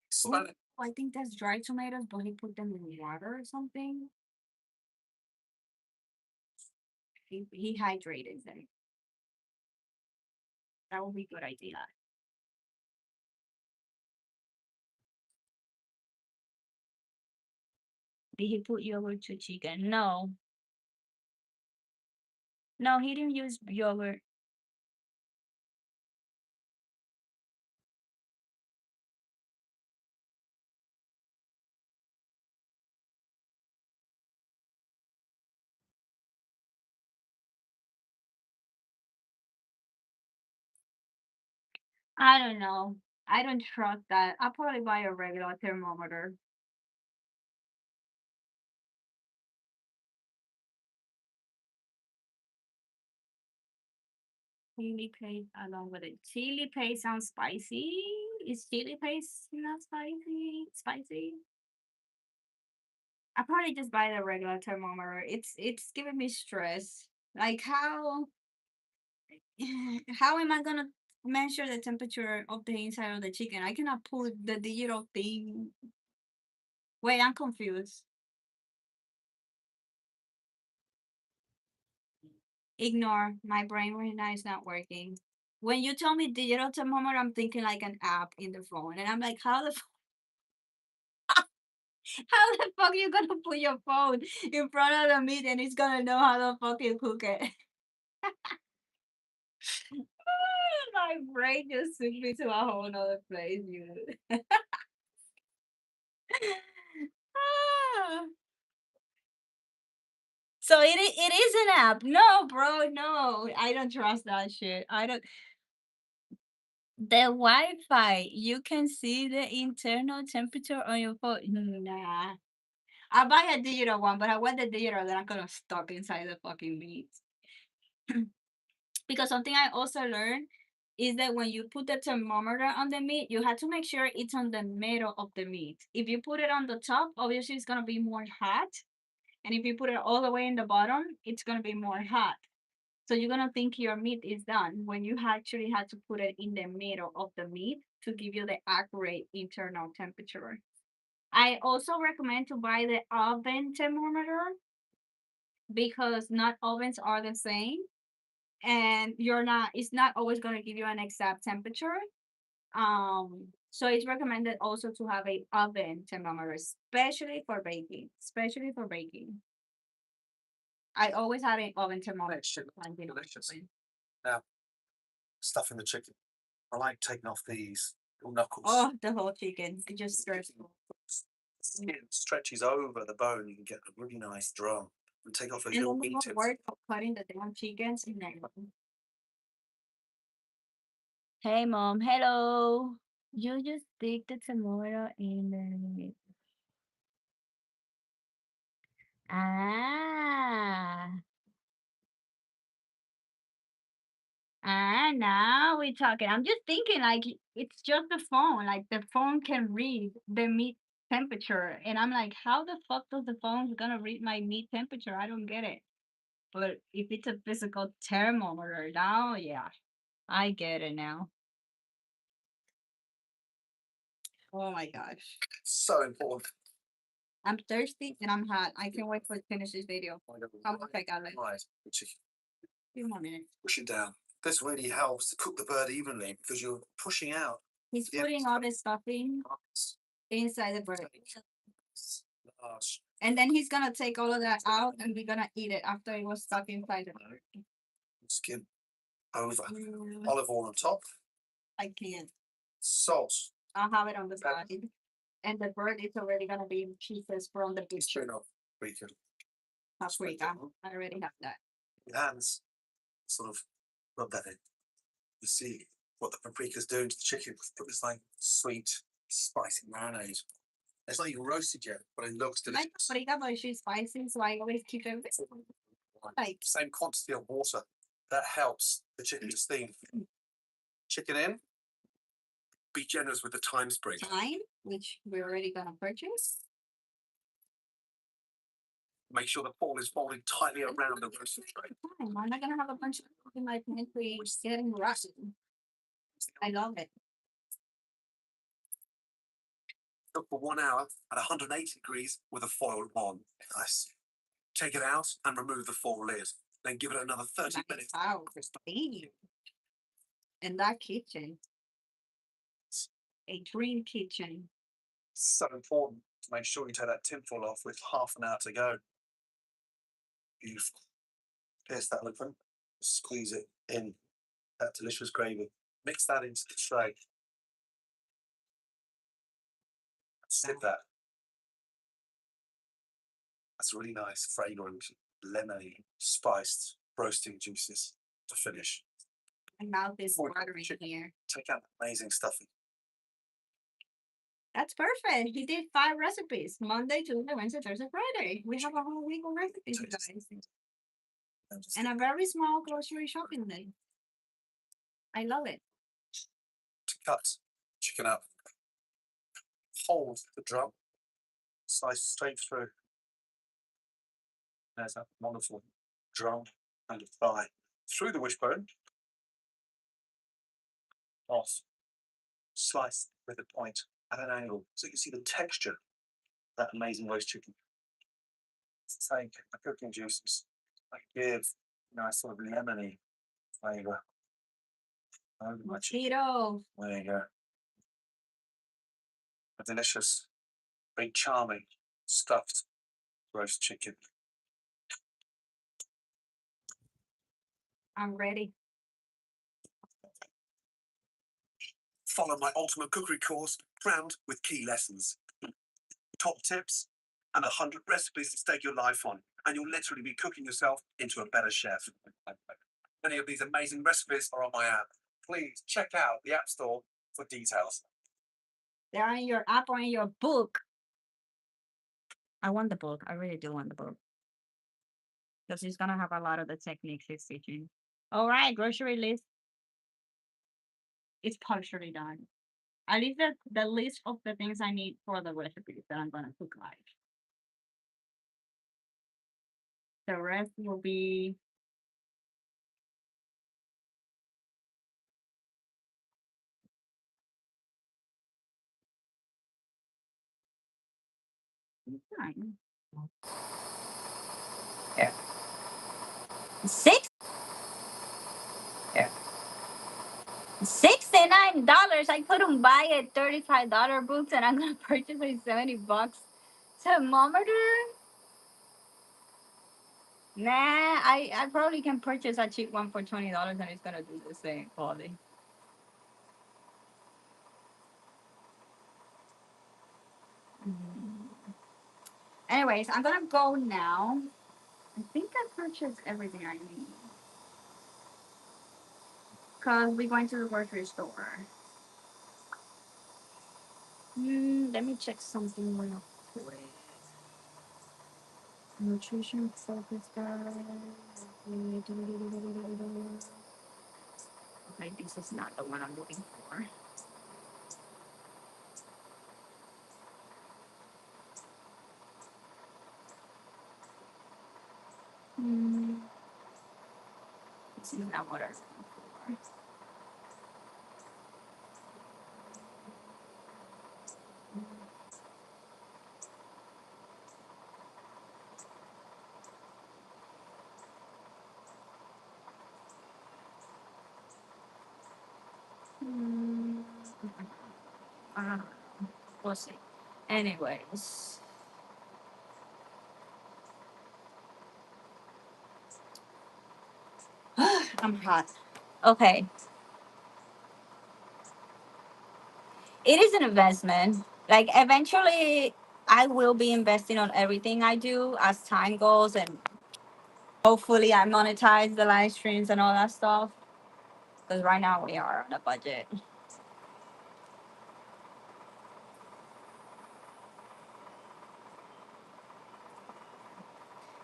Smell it. Oh, I think that's dried tomatoes, but he put them in water or something. He hydrated them. That would be a good idea. Did he put yogurt to chicken? No. No, he didn't use yogurt. I don't know. I don't trust that. I'll probably buy a regular thermometer. Chili paste along with it. Chili paste sounds spicy. Is chili paste not spicy? Spicy? I probably just buy the regular thermometer. It's giving me stress. Like how am I gonna measure the temperature of the inside of the chicken? I cannot put the digital thing. Wait, I'm confused. Ignore. My brain right now is not working. When you tell me digital thermometer, I'm thinking like an app in the phone, and I'm like, how the fuck you gonna put your phone in front of the meat and it's gonna know how the fuck you cook it? My brain just took me to a whole nother place, you. Ah. So it is an app. No, bro, no. I don't trust that shit. I don't. The Wi-Fi, you can see the internal temperature on your phone. Nah. I'll buy a digital one, but I want the digital that I'm gonna stuck inside the fucking meat. Because something I also learned is that when you put the thermometer on the meat, you have to make sure it's on the middle of the meat. If you put it on the top, obviously it's gonna be more hot. And if you put it all the way in the bottom, it's gonna be more hot. So you're gonna think your meat is done when you actually had to put it in the middle of the meat to give you the accurate internal temperature. I also recommend to buy the oven thermometer because not ovens are the same and it's not always going to give you an exact temperature. So it's recommended also to have a oven thermometer, especially for baking. I always had an oven thermometer. Delicious. Now, stuffing the chicken. I like taking off these little knuckles. Oh, the whole chicken. It just stirs. Skin stretches over the bone. You can get a really nice drum and take off those And little then meat the tips. work of cutting the damn chickens. Hey, mom. Hello. You just stick the tomato in the. Ah. Now we're talking. I'm just thinking like it's just the phone. Like the phone can read the meat temperature. And I'm like, how the fuck does the phone gonna read my meat temperature? I don't get it. But if it's a physical thermometer now, yeah, I get it now. Oh my gosh. So important. I'm thirsty and I'm hot. I can't wait for to finish this video. How much I got left? Right, the chicken. Few more minutes. Push it down. This really helps to cook the bird evenly because you're pushing out. He's Yeah. putting all the stuffing parts. inside the bird. Large. And then he's gonna take all of that out and we're gonna eat it after it was stuck inside the bird. Skin over. Mm, Olive oil on top. I can't. Salt. I'll have it on the side. And the bird is already gonna be in pieces from the butcher. Straight off. Bacon. Paprika. I already have that. Your hands sort of rub that in. You see what the paprika's doing to the chicken. Put this like sweet, spicy marinade. It's not even roasted yet, but it looks My delicious. paprika, but she's spicy, so I always keep it like Same quantity of water. That helps the chicken to steam. Chicken in. Be generous with the thyme sprig. thyme, which we're already gonna purchase. Make sure the ball is folded tightly around the roasted tray. Thyme. I'm not gonna have a bunch of in my pantry getting rotten. I love it. Cook for 1 hour at 180 degrees with a foil on. Nice. Take it out and remove the foil lid. Then give it another 30 Nice minutes. house. In that kitchen. A dream kitchen. So important to make sure you take that tinfoil off with half an hour to go. Beautiful. Pierce that open, squeeze it in that delicious gravy. Mix that into the tray. Sip that. That's really nice, fragrant, lemony, spiced roasting juices to finish. My mouth is Forward watering chicken. here. Take out the amazing stuffing. That's perfect. He did 5 recipes. Monday, Tuesday, Wednesday, Thursday, Friday. We have a whole week of recipes, you guys. And a very small grocery shopping day. I love it. To cut chicken up. Hold the drum. Slice straight through. There's that wonderful drum and thigh. Through the wishbone. Off. Slice with the point at an angle so you can see the texture of that amazing roast chicken. Take the cooking juices. Give nice sort of lemony flavour. Over my chicken. Mosquito. There you go. A delicious, very charming, stuffed roast chicken. I'm ready. Follow my ultimate cookery course, crammed with key lessons, top tips, and 100 recipes to stake your life on. And you'll literally be cooking yourself into a better chef. Many of these amazing recipes are on my app. Please check out the App Store for details. They're in your app or in your book. I want the book. I really do want the book. Because he's gonna have a lot of the techniques he's teaching. All right, grocery list. It's partially done. I leave the list of the things I need for the recipes that I'm gonna cook live. The rest will be fine. Yeah. Six. Yeah. $69. I couldn't buy a $35 books and I'm gonna purchase a $70 thermometer. Nah, I probably can purchase a cheap one for $20 and it's gonna do the same quality. Mhm. Anyways, I'm gonna go now. I think I purchased everything I need because we're going to the grocery store. Let me check something real quick. Nutrition focus guide. Okay, this is not the one I'm looking for. Hmm, this is not what I'm looking for. Hmm, uh, we'll see. Anyways, I'm hot. Okay, it is an investment. Like eventually, I will be investing on everything I do as time goes, and hopefully, I monetize the live streams and all that stuff. Because right now we are on a budget.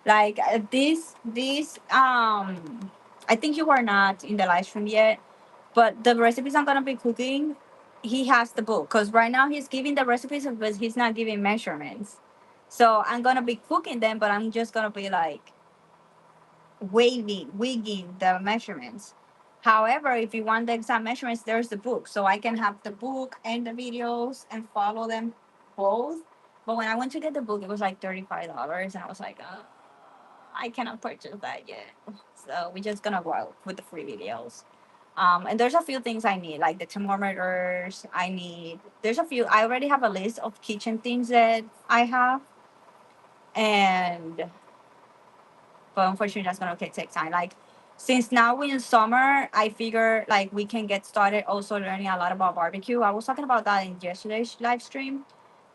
Like I think you are not in the live stream yet, but the recipes I'm gonna be cooking, he has the book. Cause right now he's giving the recipes, but he's not giving measurements. So I'm gonna be cooking them, but I'm just gonna be like wigging the measurements. However, if you want the exact measurements, there's the book. So I can have the book and the videos and follow them both. But when I went to get the book, it was like $35. And I was like, I cannot purchase that yet. So we're just going to go out with the free videos. And there's a few things I need, like the thermometers. There's a few, I already have a list of kitchen things that I have. And but unfortunately that's gonna take time. Like since now we're in summer, I figure like we can get started also learning a lot about barbecue. I was talking about that in yesterday's live stream,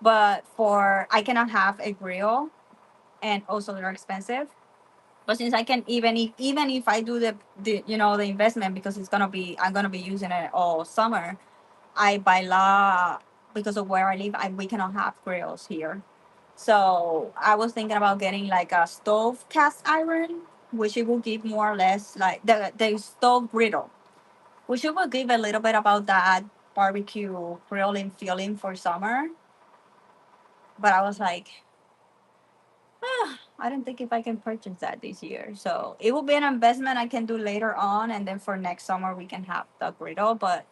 but for I cannot have a grill and also they're expensive. But since I can even if I do the the investment because I'm gonna be using it all summer, I by law because of where I live, we cannot have grills here. So I was thinking about getting like a stove cast iron, which it will give more or less like the stove griddle, which it will give a little bit about that barbecue grilling feeling for summer. But I was like, I don't think if I can purchase that this year. So it will be an investment I can do later on, and then for next summer we can have the griddle. But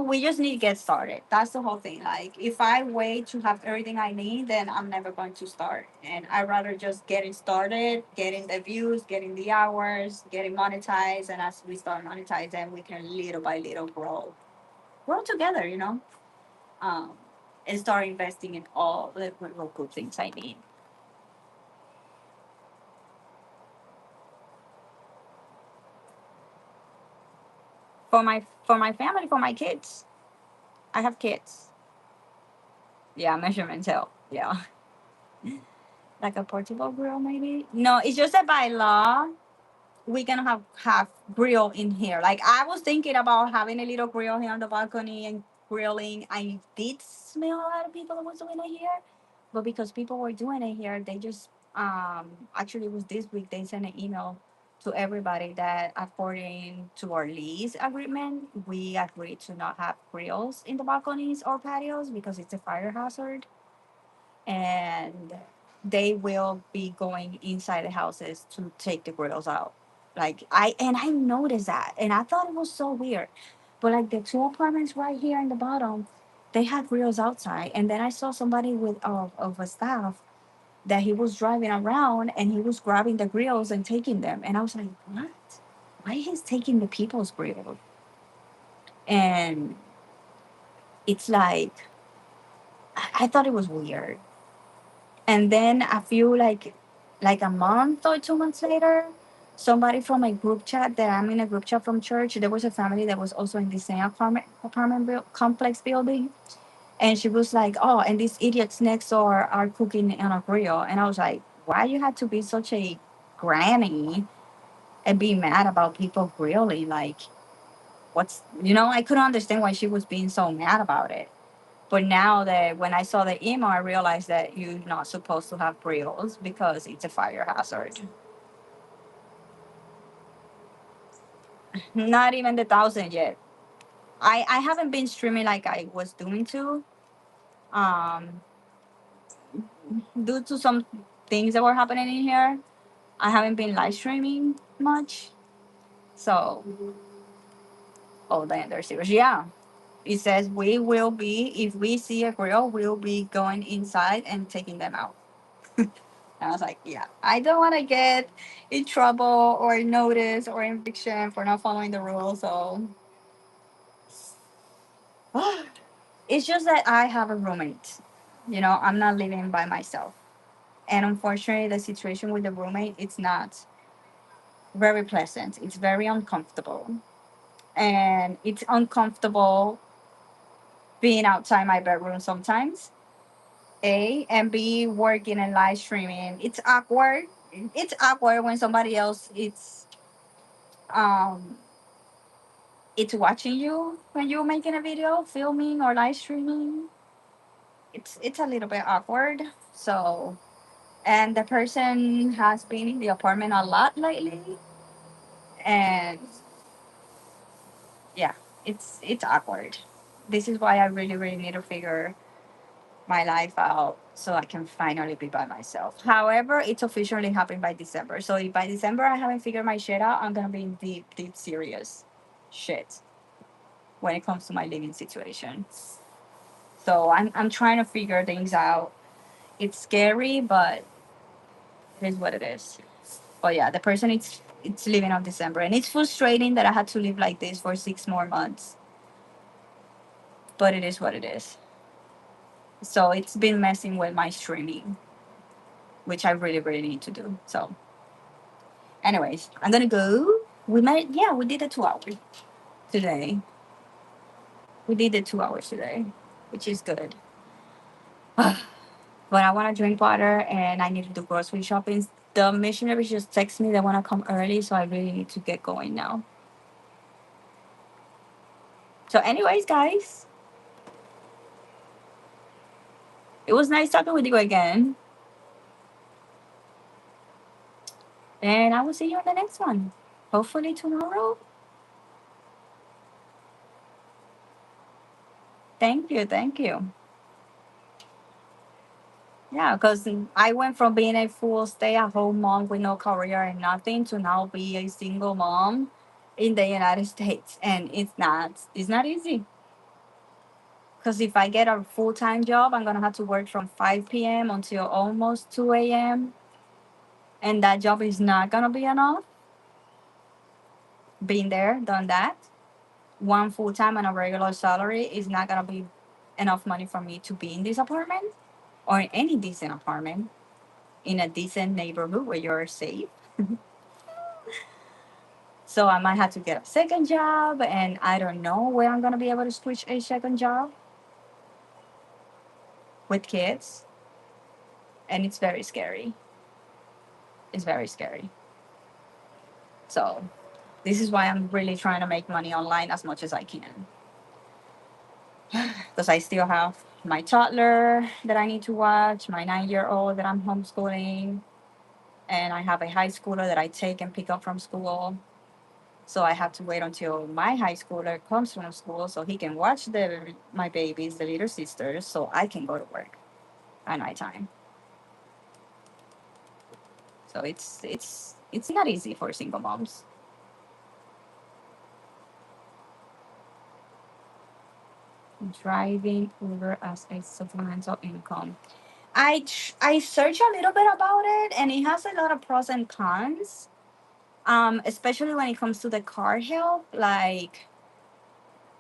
we just need to get started. That's the whole thing. Like, if I wait to have everything I need, then I'm never going to start. And I'd rather just getting started, getting the views, getting the hours, getting monetized. And as we start monetizing, we can little by little grow together, um, and start investing in all the local things I need. For my family, for my kids. I have kids. Yeah, measurements help. Yeah. Like a portable grill, maybe? No, it's just that by law, we can have grill in here. Like I was thinking about having a little grill here on the balcony and grilling. I did smell a lot of people that was doing it here, but because people were doing it here, they just actually it was this week they sent an email to everybody that according to our lease agreement, we agreed to not have grills in the balconies or patios because it's a fire hazard and they will be going inside the houses to take the grills out. Like I noticed that and I thought it was so weird. But like the two apartments right here in the bottom, they had grills outside. And then I saw somebody with of a staff that he was driving around and he was grabbing the grills and taking them. And I was like, what? Why he's taking the people's grill? And it's like I thought it was weird. And then I feel like like a month or 2 months later, somebody from a group chat that I'm in a group chat from church, there was a family that was also in the same complex building. And she was like, "Oh, and these idiots next door are cooking on a grill." And I was like, "Why you had to be such a granny and be mad about people grilling? Like, what's, I couldn't understand why she was being so mad about it. But now that when I saw the email, I realized that you're not supposed to have grills because it's a fire hazard. Not even the 1,000 yet. I haven't been streaming like I was doing to, um, due to some things that were happening in here. I haven't been live streaming much. So, oh, then there's serious. Yeah. It says we will be, if we see a grill, we'll be going inside and taking them out. And I was like, yeah, I don't want to get in trouble or notice or eviction for not following the rules. So it's just that I have a roommate. I'm not living by myself. And unfortunately, the situation with the roommate, it's not very pleasant. It's very uncomfortable. And it's uncomfortable being outside my bedroom sometimes. A and B, working and live streaming. It's awkward. It's awkward when somebody else um it's watching you when you're making a video, filming or live streaming. It's a little bit awkward. So, and the person has been in the apartment a lot lately, and yeah, it's awkward. This is why I really really need to figure my life out so I can finally be by myself. However, it's officially happening by December. So if by December I haven't figured my shit out, I'm gonna be in deep deep serious shit when it comes to my living situation. So I'm trying to figure things out. It's scary, but it is what it is. But yeah, the person it's leaving on December, and it's frustrating that I had to live like this for 6 more months. But it is what it is. So it's been messing with my streaming, which I really really need to do. So, anyways, I'm gonna go. We did the 2 hours today. We did the 2 hours today, which is good. But I want to drink water and I need to do grocery shopping. The missionaries just text me they want to come early, so I really need to get going now. So, anyways, guys, it was nice talking with you again, and I will see you in the next one. Hopefully tomorrow. Thank you, thank you. Yeah, because I went from being a full stay-at-home mom with no career and nothing to now be a single mom in the United States, and it's not easy. Because if I get a full time job, I'm gonna have to work from 5 p.m. until almost 2 a.m. And that job is not gonna be enough. Been there, done that. One full time and a regular salary is not gonna be enough money for me to be in this apartment or in any decent apartment in a decent neighborhood where you're safe. So I might have to get a second job, and I don't know where I'm gonna be able to switch a second job with kids, and it's very scary. It's very scary. So this is why I'm really trying to make money online as much as I can. Because I still have my toddler that I need to watch, my 9-year-old that I'm homeschooling, and I have a high schooler that I take and pick up from school. So I have to wait until my high schooler comes from school so he can watch my babies, the little sisters, so I can go to work at nighttime. So it's not easy for single moms. Driving Uber as a supplemental income. I searched a little bit about it, and it has a lot of pros and cons. Especially when it comes to the car help, like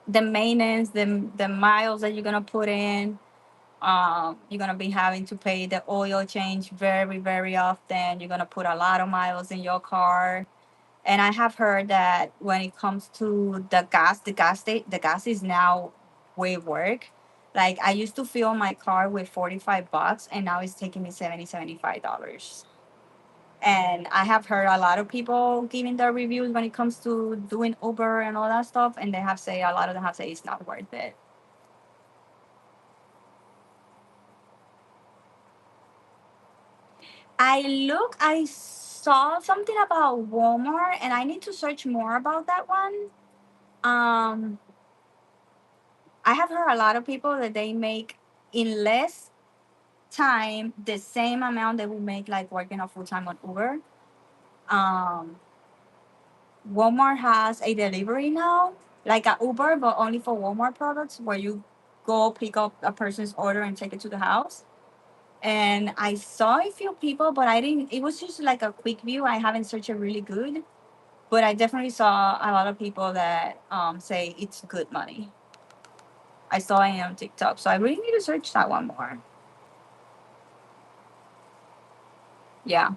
the maintenance, the miles that you're gonna put in, You're gonna be having to pay the oil change very, very often. You're gonna put a lot of miles in your car. And I have heard that when it comes to the gas is now way work. Like I used to fill my car with $45, and now it's taking me $75. And I have heard a lot of people giving their reviews when it comes to doing Uber and all that stuff, and they have say a lot of them have said it's not worth it. I saw something about Walmart, and I need to search more about that one. Um, I have heard a lot of people that they make in less time the same amount they would make like working a full time on Uber. Um, Walmart has a delivery now, like a Uber, but only for Walmart products, where you go pick up a person's order and take it to the house. And I saw a few people, but I didn't. It was just like a quick view. I haven't searched it really good, but I definitely saw a lot of people that say it's good money. I saw it on TikTok, so I really need to search that one more. Yeah.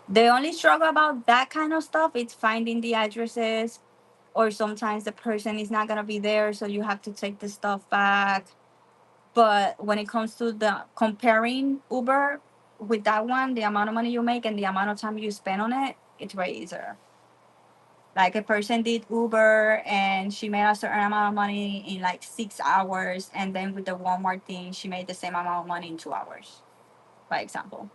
The only struggle about that kind of stuff is finding the addresses, or sometimes the person is not gonna be there, so you have to take the stuff back. But when it comes to the comparing Uber with that one, the amount of money you make and the amount of time you spend on it, it's way easier. Like a person did Uber and she made a certain amount of money in like 6 hours, and then with the Walmart thing, she made the same amount of money in 2 hours, by example.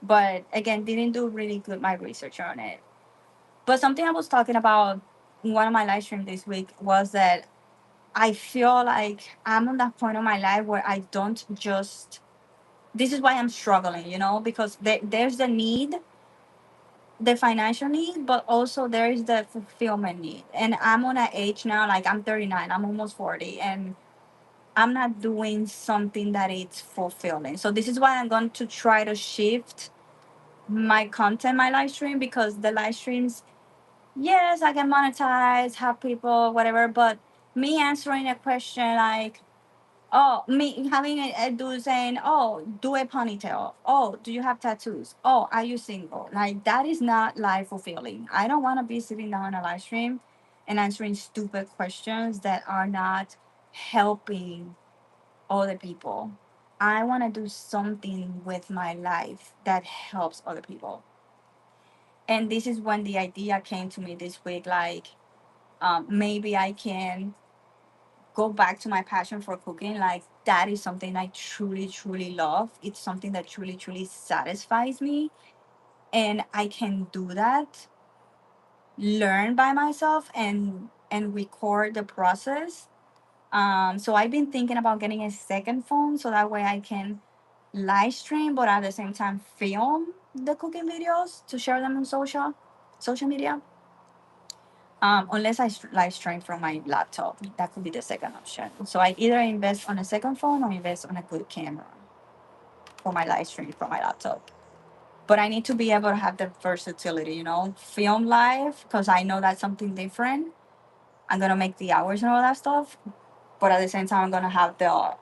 But again, didn't do really good my research on it. But something I was talking about in one of my live streams this week was that I feel like I'm on that point of my life where I don't just. This is why I'm struggling, because there's the need, the financial need, but also there is the fulfillment need. And I'm on an age now, like I'm 39, I'm almost 40, and I'm not doing something that it's fulfilling. So this is why I'm going to try to shift my content, my live stream, because the live streams, yes, I can monetize, have people, whatever, but me answering a question like, oh, me having a dude saying, oh, do a ponytail. Oh, do you have tattoos? Oh, are you single? Like, that is not life fulfilling. I don't want to be sitting down on a live stream and answering stupid questions that are not helping other people. I want to do something with my life that helps other people. And this is when the idea came to me this week, like, maybe I can go back to my passion for cooking. Like, that is something I truly, truly love. It's something that truly, truly satisfies me. And I can do that, learn by myself, and record the process. So I've been thinking about getting a second phone so that way I can live stream, but at the same time film the cooking videos to share them on social media. Unless I live stream from my laptop, that could be the second option. So I either invest on a second phone or invest on a good camera for my live stream from my laptop. But I need to be able to have the versatility, film live, because I know that's something different. I'm gonna make the hours and all that stuff, but at the same time, I'm gonna have the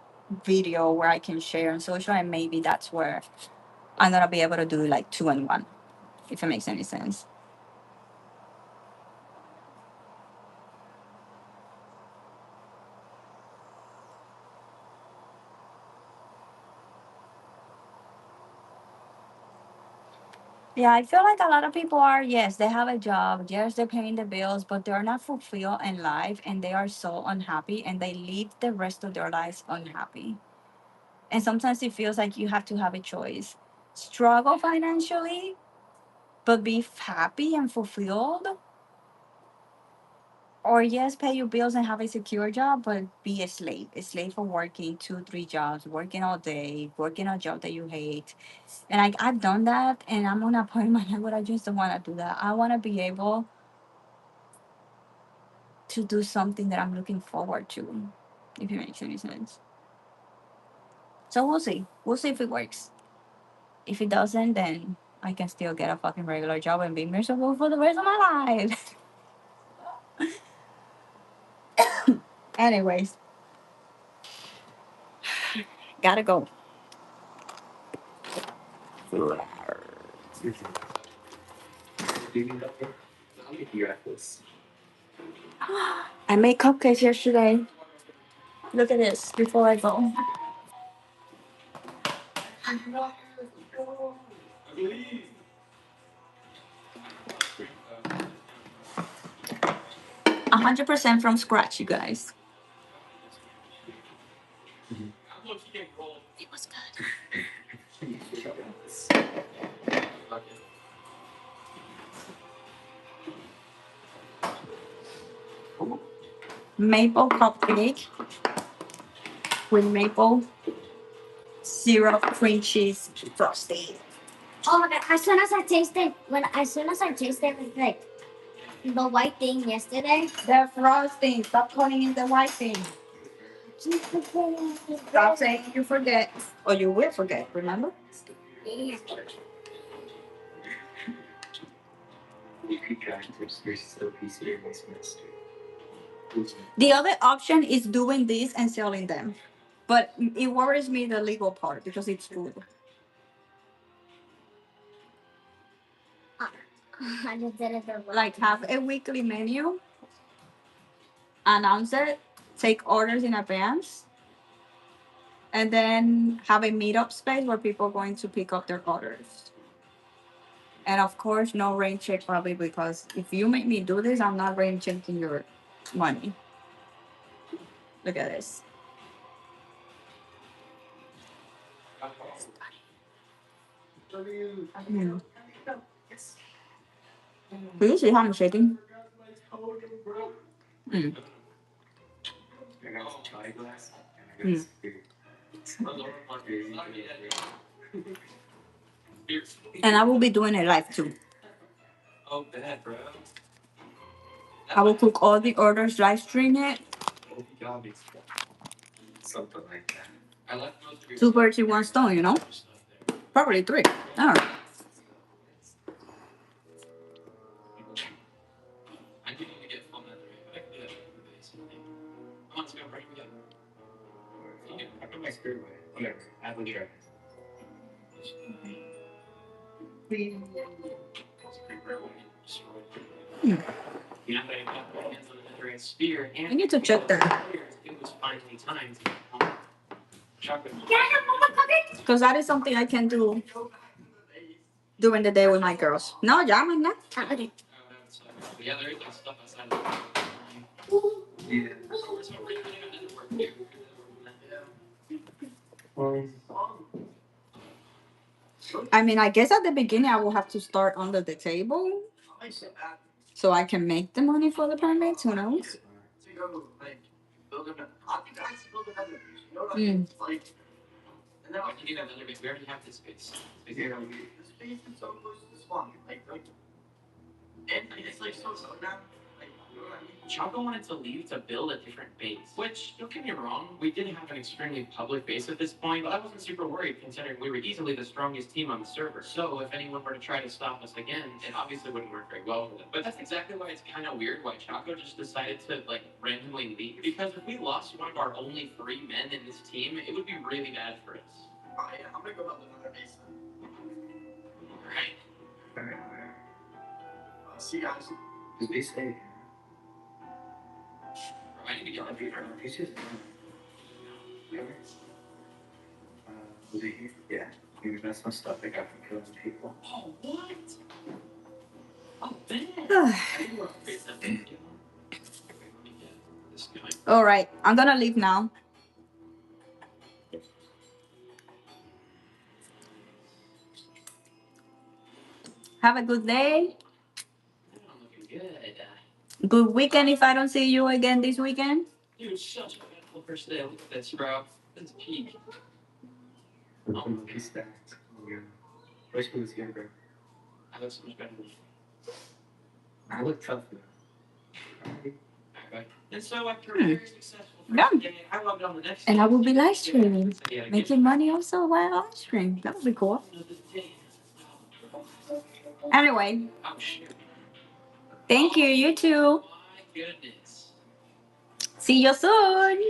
video where I can share on social, and maybe that's where I'm gonna be able to do like two in one, if it makes any sense. Yeah, I feel like a lot of people are, yes, they have a job, yes, they're paying the bills, but they're not fulfilled in life, and they are so unhappy, and they live the rest of their lives unhappy. And sometimes it feels like you have to have a choice: struggle financially, but be happy and fulfilled, or yes, pay your bills and have a secure job, but be a slave for working two, three jobs, working all day, working a job that you hate. And I've done that, and I'm on a point in my life where I just don't want to do that. I want to be able to do something that I'm looking forward to, if it makes any sense. So we'll see. We'll see if it works. If it doesn't, then I can still get a fucking regular job and be miserable for the rest of my life. Anyways, gotta go. I made cupcakes yesterday. Look at this before I go. 100% from scratch, you guys. It was good. Maple cupcake with maple syrup cream cheese frosting. Oh my god! As soon as I tasted like the white thing yesterday. The frosting. Stop calling it the white thing. Stop saying you forget. Or you will forget, remember? The other option is doing this and selling them. But it worries me the legal part because it's food. I just did it the wrong Like have a weekly menu, announce it, take orders in advance, and then have a meetup space where people are going to pick up their orders. And of course, no rain check probably because if you make me do this, I'm not rain checking your money. Look at this. Mm. Do you see how I'm shaking? Mm. Mm. And I will be doing it live too. I will cook all the orders, live stream it. Two birds in one stone, you know? Probably three. All right. Hmm. I need to check that. Because that is something I can do during the day with my girls. No, llaman, no. Okay. I mean, I guess at the beginning I will have to start under the table so I can make the money for the permits. Who knows? Mm. Chaco wanted to leave to build a different base. Which, don't get me wrong, we did have an extremely public base at this point, but I wasn't super worried considering we were easily the strongest team on the server. So if anyone were to try to stop us again, it obviously wouldn't work very well for them. But that's exactly why it's kind of weird why Chaco just decided to like randomly leave. Because if we lost one of our only 3 men in this team, it would be really bad for us. Oh yeah, I'm gonna go build another base then. Alright. See you guys. Be safe. I need to get my computer. Was it here? Yeah. Maybe that's some stuff I got from killing people. Oh, what? Oh, man. All right, I'm gonna leave now. Have a good day. Good weekend if I don't see you again this weekend. You're such a beautiful person. Look at this, bro. This is peak. Oh, look at that. Wish he was younger. I look so much better than you. I look tough though. Okay. And so after a very successful first day, I logged on the next And I will be live day. streaming, making money also while live stream. That would be cool. Anyway, Oh, shit. thank you. You too. My goodness. See you soon.